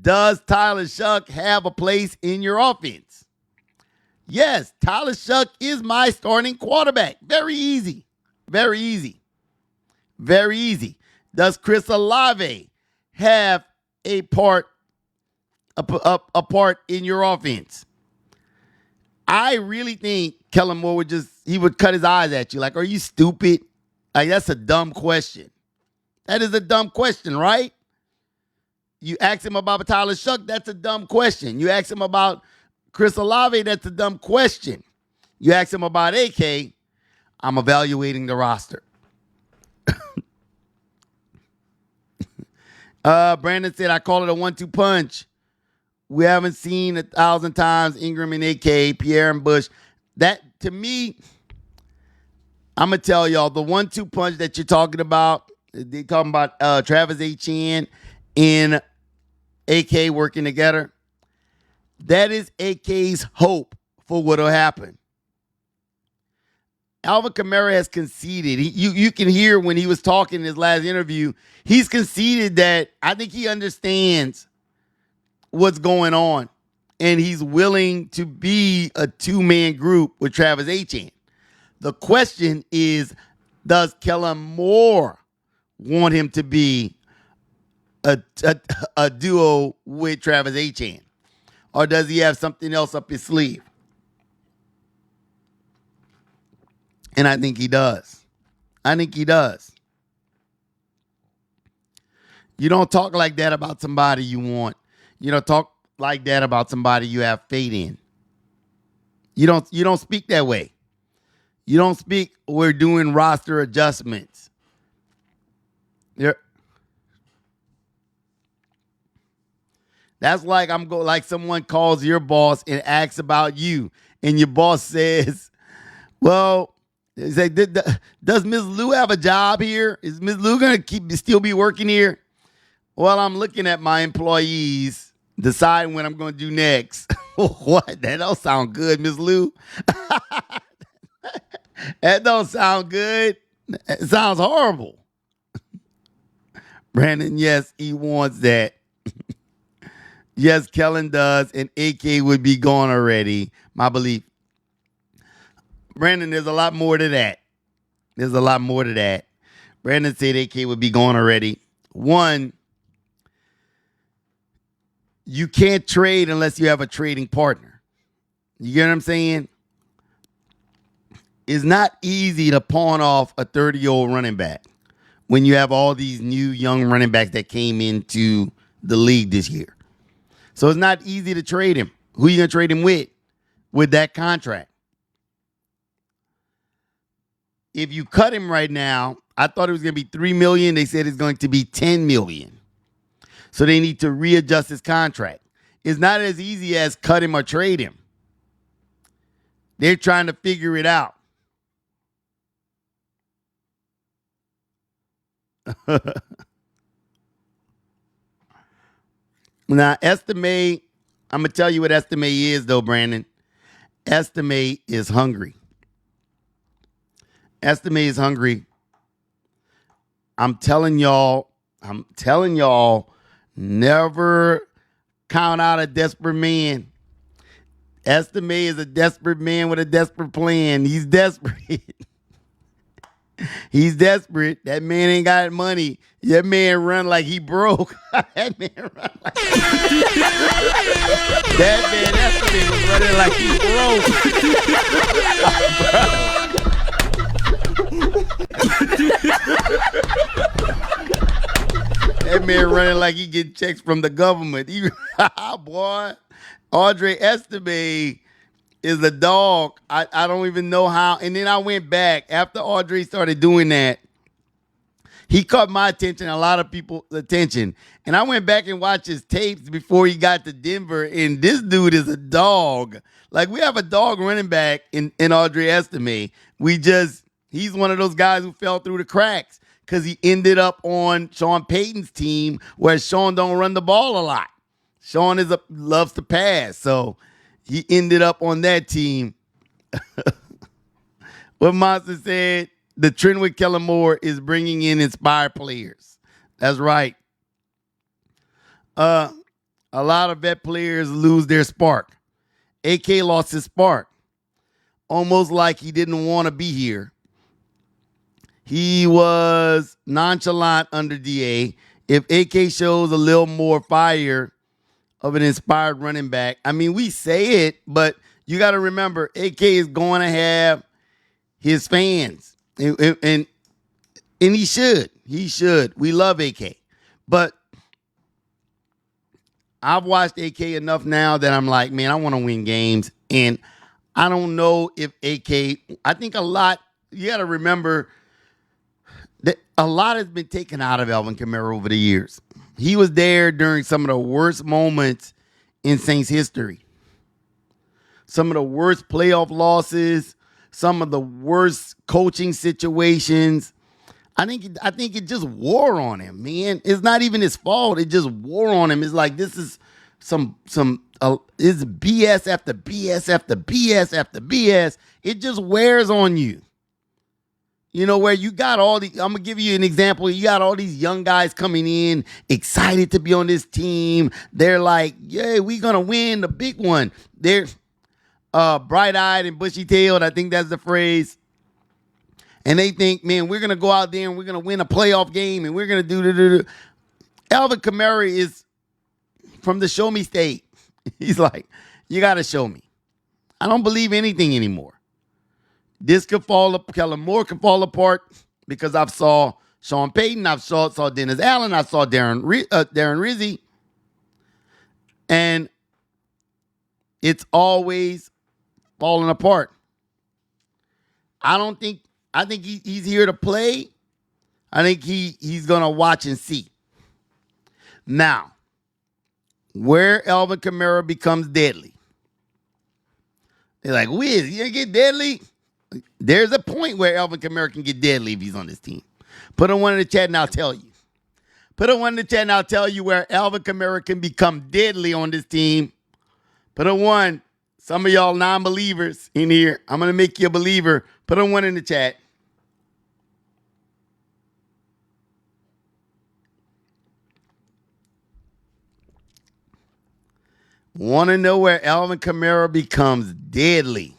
Speaker 2: does Tyler Shuck have a place in your offense? Yes, Tyler Shuck is my starting quarterback. Very easy. Very easy. Very easy. Does Chris Olave have a part in your offense? I really think Kellen Moore would cut his eyes at you. Like, are you stupid? Like, that's a dumb question. That is a dumb question, right? You ask him about Tyler Shuck, that's a dumb question. You ask him about Chris Olave, that's a dumb question. You ask him about AK, I'm evaluating the roster. Brandon said, I call it a 1-2 punch. We haven't seen 1,000 times Ingram and AK, Pierre and Bush. That, to me, I'm going to tell y'all, the 1-2 punch that you're talking about, they're talking about Travis Etienne and AK working together. That is AK's hope for what will happen. Alvin Kamara has conceded. You can hear when he was talking in his last interview, he's conceded that I think he understands what's going on, and he's willing to be a two-man group with Travis Etienne. The question is, does Kellen Moore want him to be a duo with Travis Etienne? Or does he have something else up his sleeve? And I think he does. I think he does. You don't talk like that about somebody you want. You don't talk like that about somebody you have faith in. You don't speak that way. You don't speak, we're doing roster adjustments. That's like like someone calls your boss and asks about you, and your boss says, well, say, does Ms. Lou have a job here? Is Ms. Lou going to still be working here? Well, I'm looking at my employees, deciding what I'm going to do next. What? That don't sound good, Ms. Lou. That don't sound good. It sounds horrible. Brandon, yes, he wants that. Yes, Kellen does, and AK would be gone already, my belief. Brandon, there's a lot more to that. There's a lot more to that. Brandon said AK would be gone already. One, you can't trade unless you have a trading partner. You get what I'm saying? It's not easy to pawn off a 30-year-old running back when you have all these new young running backs that came into the league this year. So it's not easy to trade him. Who are you going to trade him with that contract? If you cut him right now, I thought it was going to be $3 million. They said it's going to be $10 million. So they need to readjust his contract. It's not as easy as cut him or trade him. They're trying to figure it out. Now, Estimate, I'm going to tell you what Estimate is, though, Brandon. Estimate is hungry. Estimate is hungry. I'm telling y'all, never count out a desperate man. Estimate is a desperate man with a desperate plan. He's desperate. He's desperate. That man ain't got money. That man run like he broke. That man run like that man Estimate was running like he broke. That man running like he get checks from the government. Boy, Audrey Estimate is a dog. I don't even know how. And then I went back after Audrey started doing that. he caught my attention, a lot of people's attention. And I went back and watched his tapes before he got to Denver, and this dude is a dog. Like, we have a dog running back in Audrey Estime. He's one of those guys who fell through the cracks because he ended up on Sean Payton's team where Sean don't run the ball a lot. Sean loves to pass, so he ended up on that team. What Monster said, the trend with Kellen Moore is bringing in inspired players. That's right. A lot of vet players lose their spark. AK lost his spark. Almost like he didn't want to be here. He was nonchalant under DA. If AK shows a little more fire of an inspired running back, I mean, we say it, but you got to remember, AK is going to have his fans. And he should. He should. We love AK. But I've watched AK enough now that I'm like, man, I want to win games. And I don't know if AK, I think a lot, you got to remember that a lot has been taken out of Alvin Kamara over the years. He was there during some of the worst moments in Saints history. Some of the worst playoff losses, some of the worst coaching situations. I think it just wore on him, man. It's not even his fault. It just wore on him. It's like this is it's BS after BS after BS after BS. It just wears on you. You know, where you got I'm going to give you an example. You got all these young guys coming in, excited to be on this team. They're like, yeah, we're going to win the big one. They're bright-eyed and bushy-tailed. I think that's the phrase. And they think, man, we're going to go out there and we're going to win a playoff game and we're going to do. Alvin Kamara is from the show me state. He's like, you got to show me. I don't believe anything anymore. This could fall up. Kellen Moore could fall apart because I've saw Sean Payton. I've saw Dennis Allen. I saw Darren Rizzi. And it's always falling apart. I think he's here to play. I think he's going to watch and see. Now, where Alvin Kamara becomes deadly. They're like, Wiz, you gonna get deadly? There's a point where Alvin Kamara can get deadly if he's on this team. Put a one in the chat and I'll tell you. Put a one in the chat and I'll tell you where Alvin Kamara can become deadly on this team. Put a one. Some of y'all non-believers in here, I'm going to make you a believer. Put a one in the chat. Want to know where Alvin Kamara becomes deadly?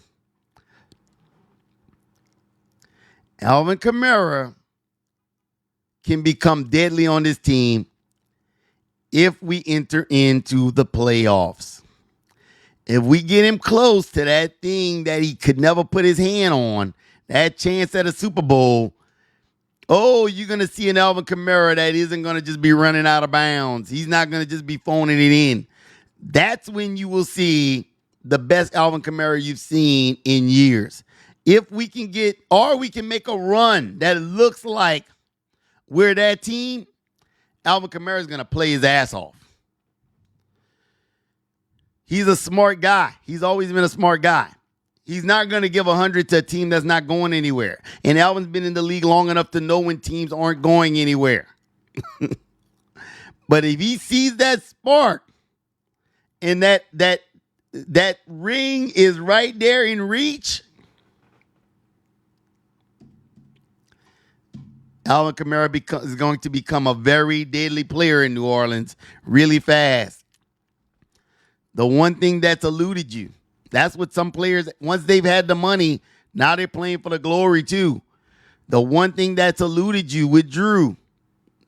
Speaker 2: Alvin Kamara can become deadly on this team if we enter into the playoffs. If we get him close to that thing that he could never put his hand on, that chance at a Super Bowl, you're going to see an Alvin Kamara that isn't going to just be running out of bounds. He's not going to just be phoning it in. That's when you will see the best Alvin Kamara you've seen in years. If we can we can make a run that looks like we're that team, Alvin Kamara is going to play his ass off. He's a smart guy. He's always been a smart guy. He's not going to give 100 to a team that's not going anywhere. And Alvin's been in the league long enough to know when teams aren't going anywhere. But if he sees that spark and that ring is right there in reach, Alvin Kamara is going to become a very deadly player in New Orleans really fast. The one thing that's eluded you, that's what some players, once they've had the money, now they're playing for the glory too. The one thing that's eluded you with Drew,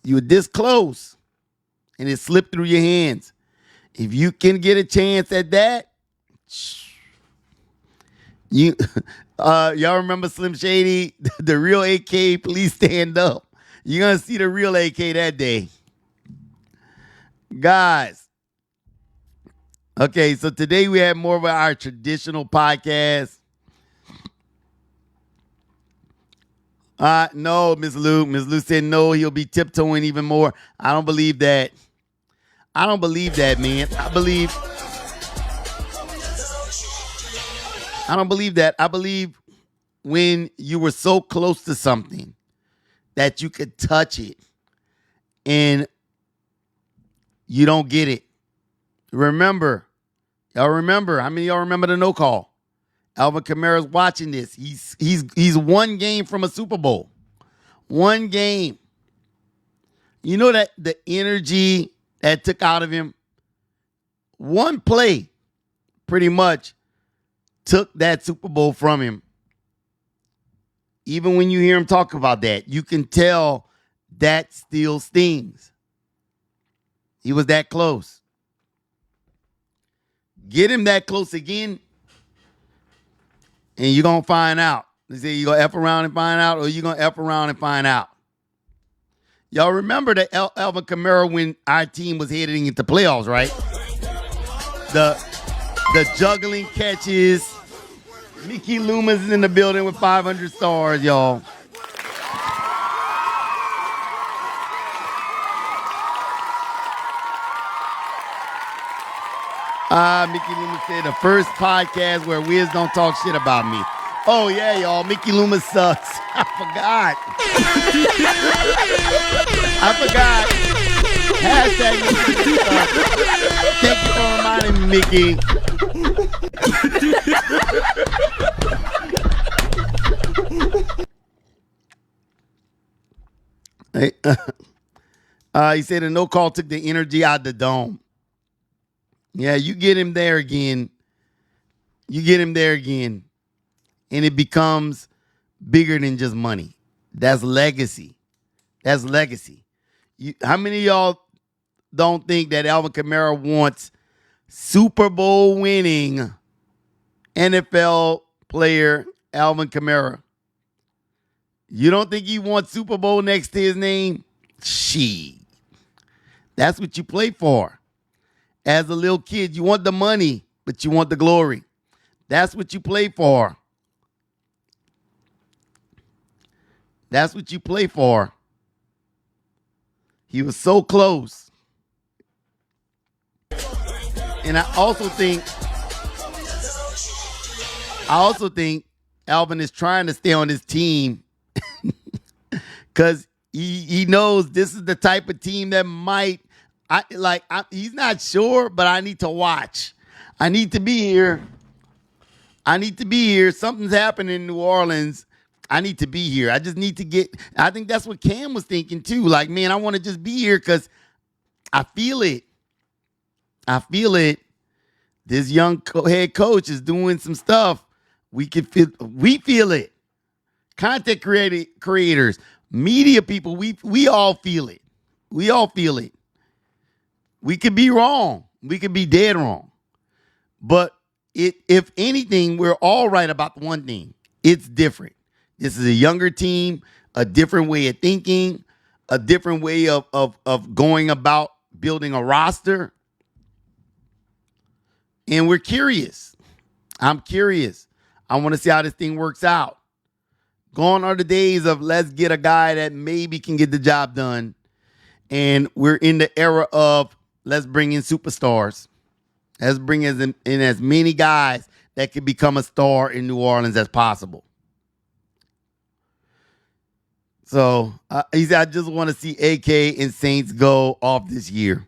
Speaker 2: you were this close and it slipped through your hands. If you can get a chance at that, y'all remember Slim Shady, the real AK, please stand up. You're going to see the real AK that day. Guys. Okay, so today we have more of our traditional podcast. No, Miss Lou. Miss Lou said no, he'll be tiptoeing even more. I don't believe that. I don't believe that, man. I don't believe that. I believe when you were so close to something that you could touch it and you don't get it. Remember, y'all remember, how many of y'all remember the no call? Alvin Kamara's watching this. He's one game from a Super Bowl. One game. You know that the energy that took out of him, one play pretty much took that Super Bowl from him. Even when you hear him talk about that, you can tell that still stings. He was that close. Get him that close again, and you're going to find out. They say you're going to F around and find out, or you're going to F around and find out. Y'all remember that Alvin Kamara when our team was heading into playoffs, right? The juggling catches. Mickey Loomis is in the building with 500 stars, y'all. Mickey Loomis said the first podcast where Wiz don't talk shit about me. Oh, yeah, y'all. Mickey Loomis sucks. I forgot. Hashtag Mickey sucks. Thank you for reminding me, Mickey. He said the no call took the energy out of the dome. Yeah, you get him there again. And it becomes bigger than just money. That's legacy. How many of y'all don't think that Alvin Kamara wants Super Bowl winning NFL player Alvin Kamara? You don't think he wants Super Bowl next to his name? That's what you play for. As a little kid, you want the money, but you want the glory. That's what you play for. He was so close. And I also think Alvin is trying to stay on his team because he knows this is the type of team that might, he's not sure, but I need to watch. I need to be here. Something's happening in New Orleans. I need to be here. I just need to I think that's what Cam was thinking too. Like, man, I want to just be here because I feel it. This young head coach is doing some stuff. We feel it. Content creators, media people, we all feel it. We could be wrong. We could be dead wrong. But if anything, we're all right about the one thing. It's different. This is a younger team, a different way of thinking, a different way of going about building a roster. And we're curious. I'm curious. I want to see how this thing works out. Gone are the days of let's get a guy that maybe can get the job done. And we're in the era of let's bring in superstars. Let's bring in as many guys that can become a star in New Orleans as possible. So he said, I just want to see AK and Saints go off this year.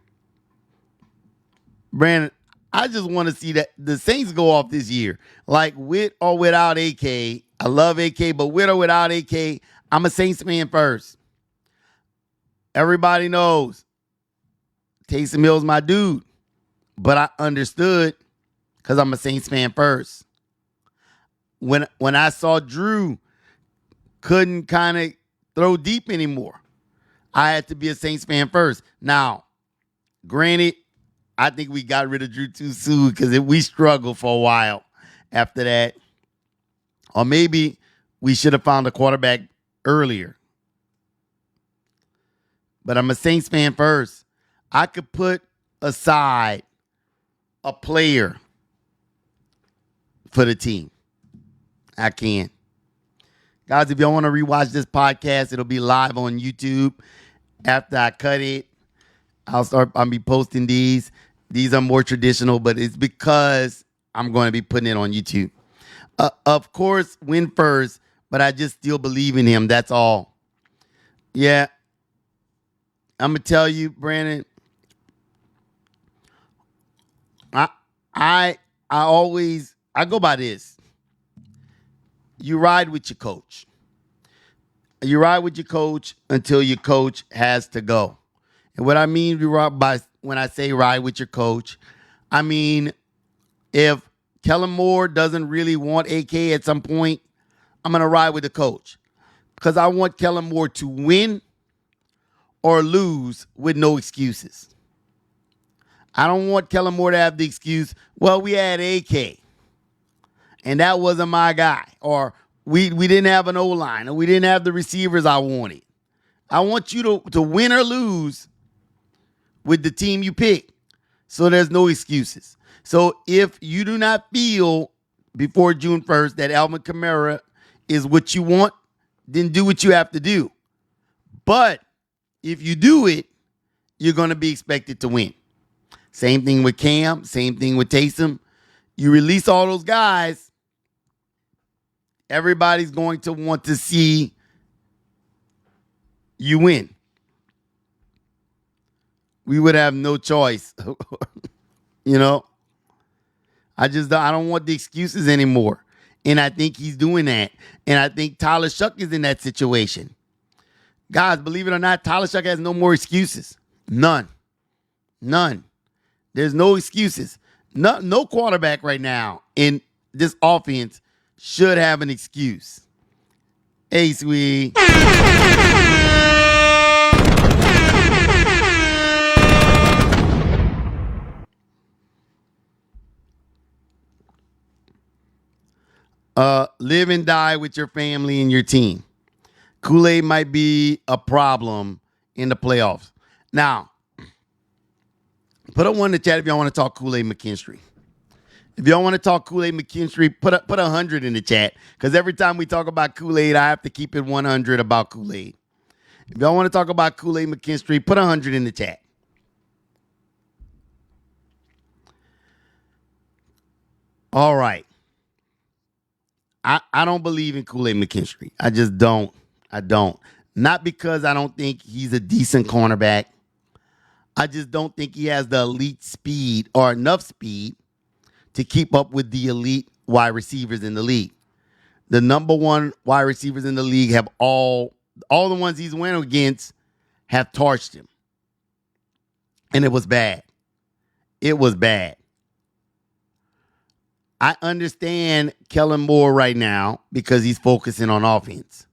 Speaker 2: Brandon, I just want to see that the Saints go off this year. Like with or without AK. I love AK, but with or without AK, I'm a Saints fan first. Everybody knows Taysom Hill's my dude. But I understood because I'm a Saints fan first. When I saw Drew couldn't kind of throw deep anymore, I had to be a Saints fan first. Now, granted, I think we got rid of Drew too soon because we struggled for a while after that. Or maybe we should have found a quarterback earlier. But I'm a Saints fan first. I could put aside a player for the team. I can. Guys, if y'all want to rewatch this podcast, it'll be live on YouTube. After I cut it, I'll be posting these. These are more traditional, but it's because I'm going to be putting it on YouTube. Of course, win first, but I just still believe in him. That's all. Yeah. I'm going to tell you, Brandon, I go by this. You ride with your coach. You ride with your coach until your coach has to go. And what I mean when I say ride with your coach, I mean if Kellen Moore doesn't really want AK at some point, I'm going to ride with the coach because I want Kellen Moore to win or lose with no excuses. I don't want Kellen Moore to have the excuse, well, we had AK and that wasn't my guy, or we didn't have an O-line, or we didn't have the receivers I wanted. I want you to win or lose with the team you pick, so there's no excuses. So if you do not feel before June 1st that Alvin Kamara is what you want, then do what you have to do. But if you do it, you're going to be expected to win. Same thing with Cam, same thing with Taysom. You release all those guys, everybody's going to want to see you win. We would have no choice. You know? I don't want the excuses anymore. And I think he's doing that. And I think Tyler Shuck is in that situation. Guys, believe it or not, Tyler Shuck has no more excuses. None. There's no excuses. No quarterback right now in this offense should have an excuse. Hey, sweetie. Live and die with your family and your team. Kool-Aid might be a problem in the playoffs. Now, put a 1 in the chat if y'all want to talk Kool-Aid McKinstry. If y'all want to talk Kool-Aid McKinstry, put 100 in the chat. Because every time we talk about Kool-Aid, I have to keep it 100 about Kool-Aid. If y'all want to talk about Kool-Aid McKinstry, put 100 in the chat. All right. I don't believe in Kool-Aid McKinstry. I just don't. I don't. Not because I don't think he's a decent cornerback. I just don't think he has the elite speed or enough speed to keep up with the elite wide receivers in the league. The number one wide receivers in the league have all the ones he's went against have torched him. And it was bad. It was bad. I understand Kellen Moore right now because he's focusing on offense.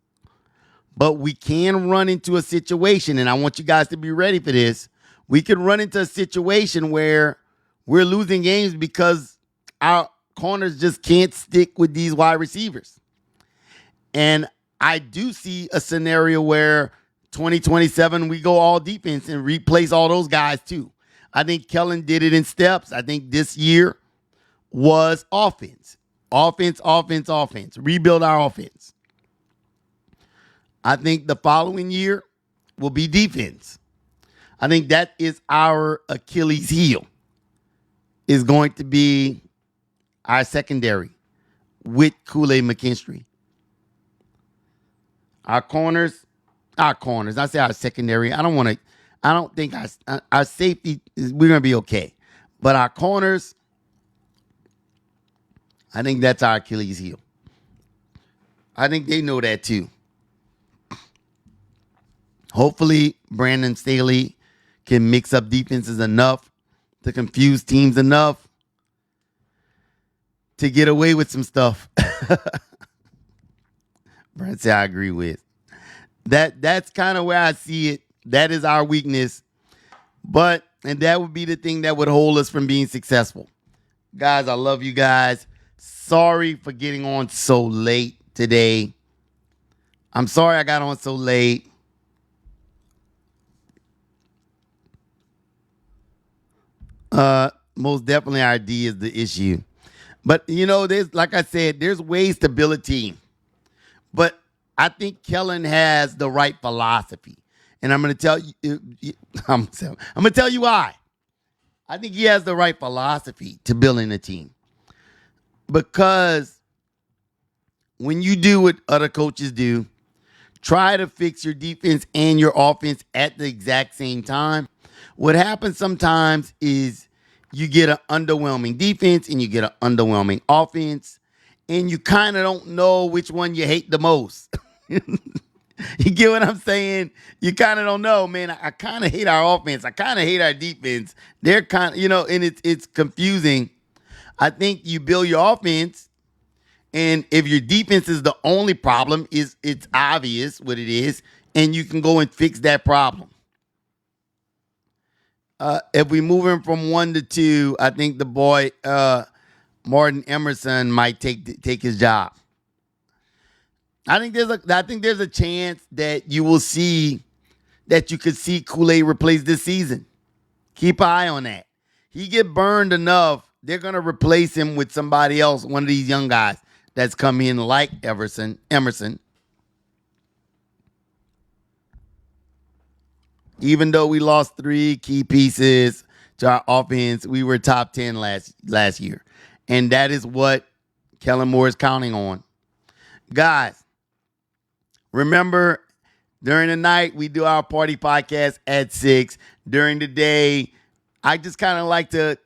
Speaker 2: But we can run into a situation, and I want you guys to be ready for this. We could run into a situation where we're losing games because our corners just can't stick with these wide receivers. And I do see a scenario where 2027 we go all defense and replace all those guys too. I think Kellen did it in steps. I think this year was offense. Offense. Rebuild our offense. I think the following year will be defense. I think that is our Achilles heel. Is going to be our secondary with Kool-Aid McKinstry. Our corners. I say our secondary. I don't think our safety we're going to be okay. But our corners, I think that's our Achilles heel. I think they know that too. Hopefully, Brandon Staley can mix up defenses enough to confuse teams enough to get away with some stuff. Brandon said, I agree with. That's kind of where I see it. That is our weakness. And that would be the thing that would hold us from being successful. Guys, I love you guys. Sorry for getting on so late today. I'm sorry I got on so late. Most definitely our D is the issue. But, there's, like I said, there's ways to build a team. But I think Kellen has the right philosophy. And I'm going to tell you, I'm going to tell you why. I think he has the right philosophy to building a team. Because when you do what other coaches do, try to fix your defense and your offense at the exact same time. What happens sometimes is you get an underwhelming defense and you get an underwhelming offense, and you kind of don't know which one you hate the most. You get what I'm saying? You kind of don't know, man. I kind of hate our offense. I kind of hate our defense. They're kind of, and it's confusing. I think you build your offense, and if your defense is the only problem, it's obvious what it is, and you can go and fix that problem. If we move him from 1 to 2, I think the boy Martin Emerson might take his job. I think there's a chance that you will see that you could see Kool-Aid replace this season. Keep an eye on that. He get burned enough, they're gonna replace him with somebody else, one of these young guys that's come in like Emerson. Even though we lost 3 key pieces to our offense, we were top 10 last year. And that is what Kellen Moore is counting on. Guys, remember, during the night, we do our party podcast at 6. During the day, I just kind of like to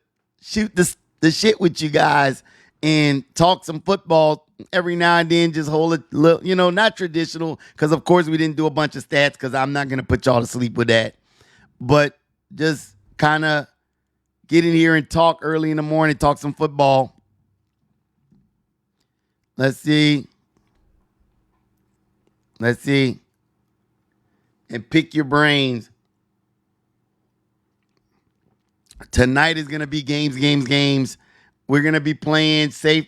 Speaker 2: shoot the shit with you guys and talk some football every now and then. Just hold it, not traditional, because of course we didn't do a bunch of stats, because I'm not going to put y'all to sleep with that. But just kind of get in here and talk early in the morning, talk some football. Let's see. And pick your brains. Tonight is going to be games. We're going to be playing Safe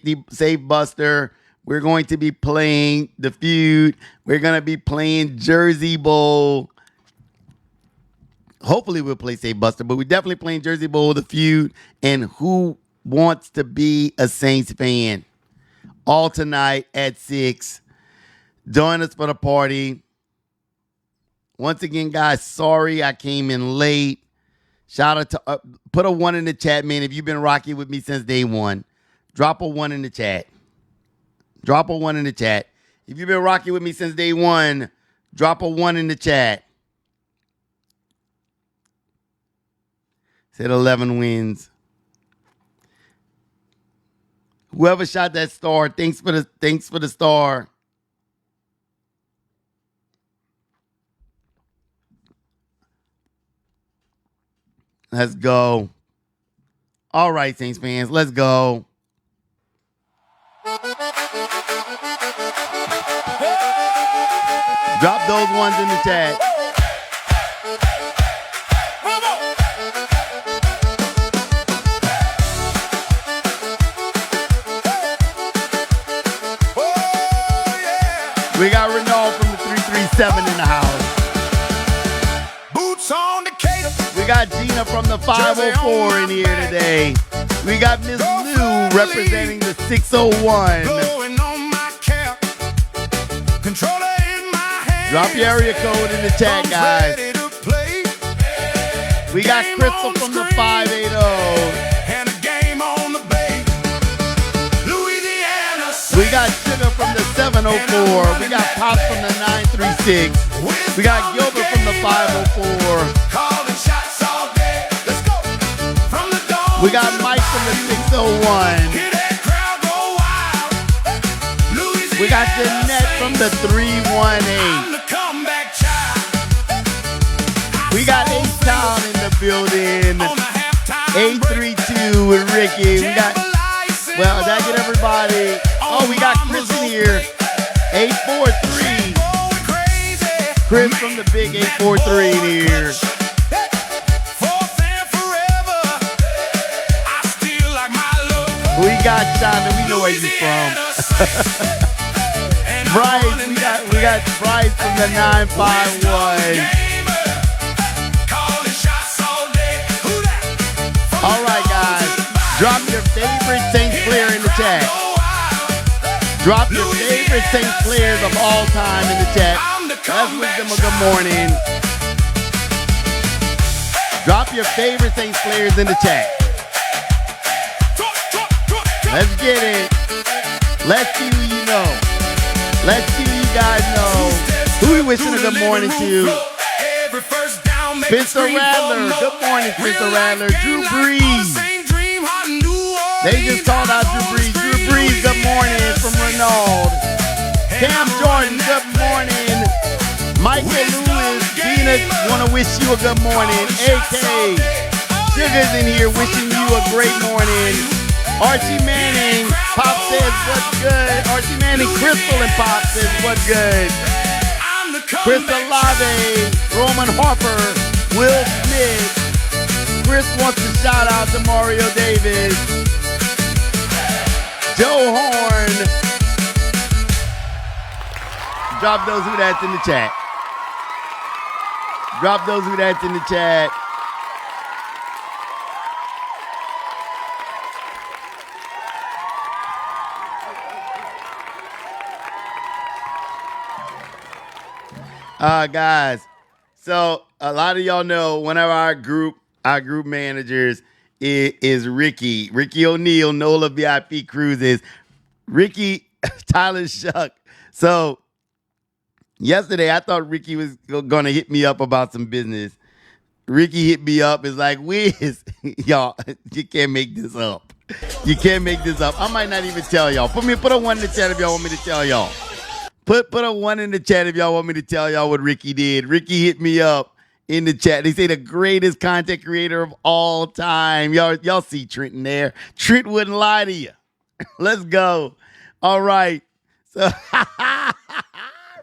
Speaker 2: Buster. We're going to be playing The Feud. We're going to be playing Jersey Bowl. Hopefully we'll play Safe Buster, but we're definitely playing Jersey Bowl, The Feud, and Who Wants to Be a Saints Fan. All tonight at 6. Join us for the party. Once again, guys, sorry I came in late. Shout out to, put a 1 in the chat, man. If you've been rocking with me since day 1, drop a 1 in the chat. Drop a 1 in the chat. If you've been rocking with me since day 1, drop a 1 in the chat. Said 11 wins. Whoever shot that star, thanks for the star. Let's go. All right, Saints fans, let's go. Drop those ones in the chat. We got Renault from the 337 in the house.
Speaker 1: Boots on the cater.
Speaker 2: We got Gina from the 504 in here today. We got Miss Lou representing the 601.
Speaker 1: Going on my cap. Controller in my hand.
Speaker 2: Drop your area code in the chat, guys. We got Crystal from the 580.
Speaker 1: And a game on the bay. Louisiana.
Speaker 2: We got Sugar from the 704. We got Pops from the 936. We got Gilbert from the 504.
Speaker 1: Calling shots all day. Let's go. From the dome.
Speaker 2: We got Mike from the 601.
Speaker 1: Hear that crowd go wild. Louisiana.
Speaker 2: We got Jeanette from the 318.
Speaker 1: I'm the comeback child.
Speaker 2: We got H-Town in the building.
Speaker 1: On the halftime
Speaker 2: 832 with Ricky. We got, well, did I get everybody? Oh, we got Chris in here. 843. Chris from the big 843 in here. We got Shonda. We know where you from. Bryce. We got Bryce from the 951. All right, guys. Drop your favorite Saints player in the chat. Drop your favorite Saints players of all time in the chat. Let's wish them a good morning. Drop your favorite Saints players in the chat. Let's get it. Let's see who you know. Let's see who you guys know. Who we wishing a good morning to? Spencer Rattler. Good morning, Spencer Rattler. Drew Brees. They just called out Drew Brees. Drew Brees, good morning from Renault. Cam Jordan, good morning. Michael Lewis, Venus, want to wish you a good morning. AK, Sugar's in here wishing you a great morning. Archie Manning, Pop says what's good. Archie Manning, Crystal and Pop says what's good. Crystal Lave, Roman Harper, Will Smith. Chris wants to shout out to Mario Davis. Joe Horn. Drop those who that's in the chat. Drop those who that's in the chat. Guys, so a lot of y'all know one of our group managers is Ricky O'Neill, NOLA VIP Cruises. Ricky, Tyler Shuck. So yesterday I thought Ricky was going to hit me up about some business. Ricky hit me up. It's like, Wiz, y'all, you can't make this up. You can't make this up. I might not even tell y'all. Put a one in the chat if y'all want me to tell y'all. Put a one in the chat if y'all want me to tell y'all what Ricky did. Ricky hit me up in the chat. They say the greatest content creator of all time. Y'all see Trent in there. Trent wouldn't lie to you. Let's go. All right. So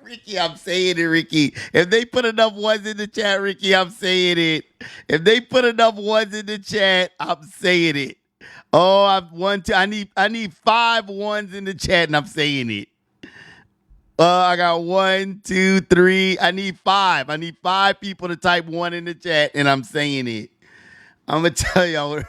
Speaker 2: Ricky, I'm saying it, Ricky. If they put enough ones in the chat, Ricky, I'm saying it. If they put enough ones in the chat, I'm saying it. Oh, I need 5 ones in the chat, and I'm saying it. I got 1, 2, 3. I need 5. I need 5 people to type 1 in the chat, and I'm saying it. I'm gonna tell y'all.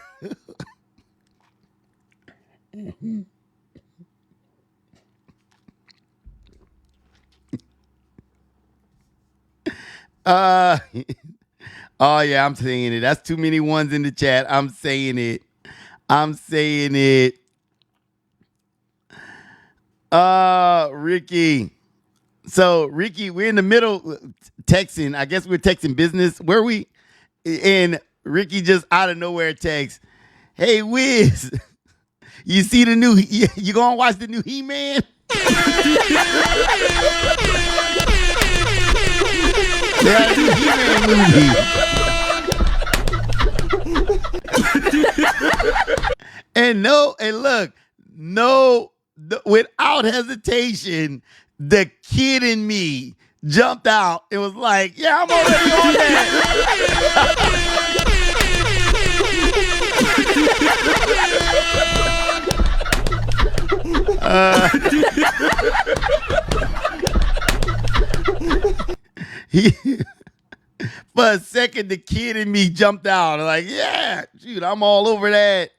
Speaker 2: Oh yeah, I'm saying it. That's too many ones in the chat. I'm saying it. I'm saying it. Ricky. So, Ricky, we're in the middle texting. I guess we're texting business. Where we? And Ricky just out of nowhere texts, "Hey, Wiz, you see the new, you gonna watch the new He-Man?" They had a new He-Man movie. And look, without hesitation, the kid in me jumped out. It was like, yeah, I'm already on that. For a second, the kid in me jumped out. I'm like, yeah, shoot, I'm all over that.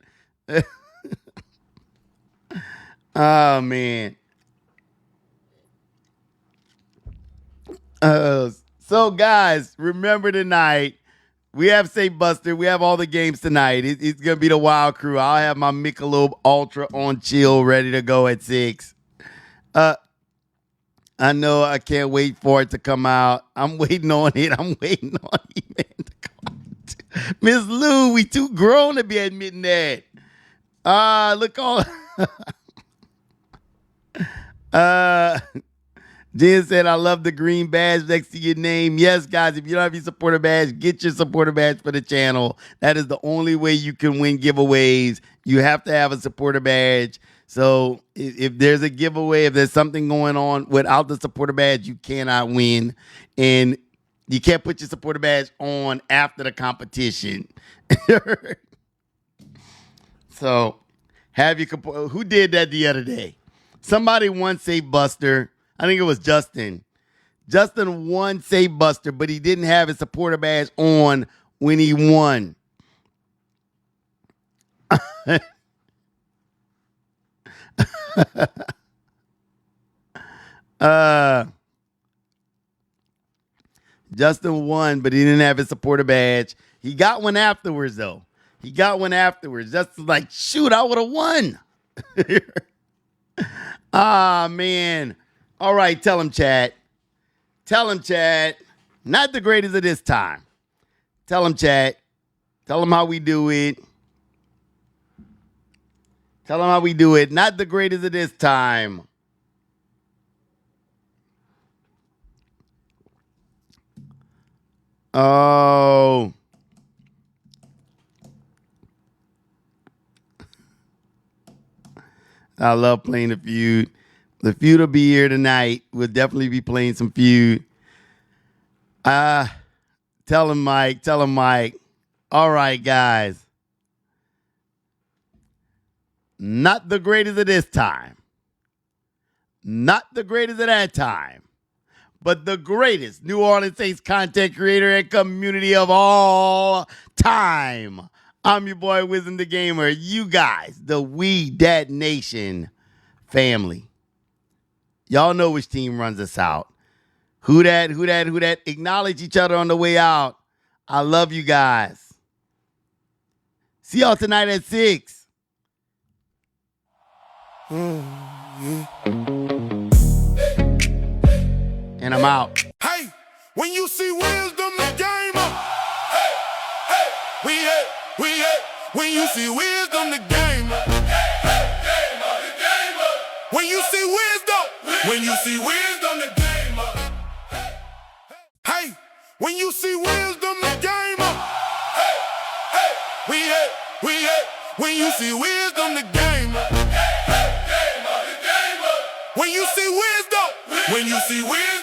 Speaker 2: Oh, man. So, guys, remember tonight, we have Say Buster. We have all the games tonight. It's going to be the Wild Crew. I'll have my Michelob Ultra on chill, ready to go at 6. I know I can't wait for it to come out. I'm waiting on it. I'm waiting on He-Man to come out. Miss Lou, we too grown to be admitting that. Look all... Jen said, I love the green badge next to your name. Yes, guys, if you don't have your supporter badge, get your supporter badge for the channel. That is the only way you can win giveaways. You have to have a supporter badge. So if there's a giveaway, if there's something going on without the supporter badge, you cannot win. And you can't put your supporter badge on after the competition. So have your, who did that the other day? Somebody once say Buster. I think it was Justin. Justin won Save Buster, but he didn't have his supporter badge on when he won. Justin won, but he didn't have his supporter badge. He got one afterwards, though. He got one afterwards. Justin's like, shoot, I would have won. Ah, man. All right, tell him, Chad. Tell him, Chad. Not the greatest of this time. Tell him, Chad. Tell him how we do it. Tell him how we do it. Not the greatest of this time. Oh. I love playing the feud. The feud will be here tonight. We'll definitely be playing some feud. Tell him, Mike. Tell him, Mike. All right, guys. Not the greatest of this time. Not the greatest of that time. But the greatest New Orleans Saints content creator and community of all time. I'm your boy, WisdomTheGamer. You guys, the We Dat Nation family. Y'all know which team runs us out. Who that? Acknowledge each other on the way out. I love you guys. See y'all tonight at 6. And I'm out.
Speaker 1: Hey, when you see Wisdom the Gamer, when you see Wisdom the Gamer, when you see Wisdom the Gamer, hey, when you see Wisdom the Gamer, when you see Wisdom the Gamer, when you see Wisdom,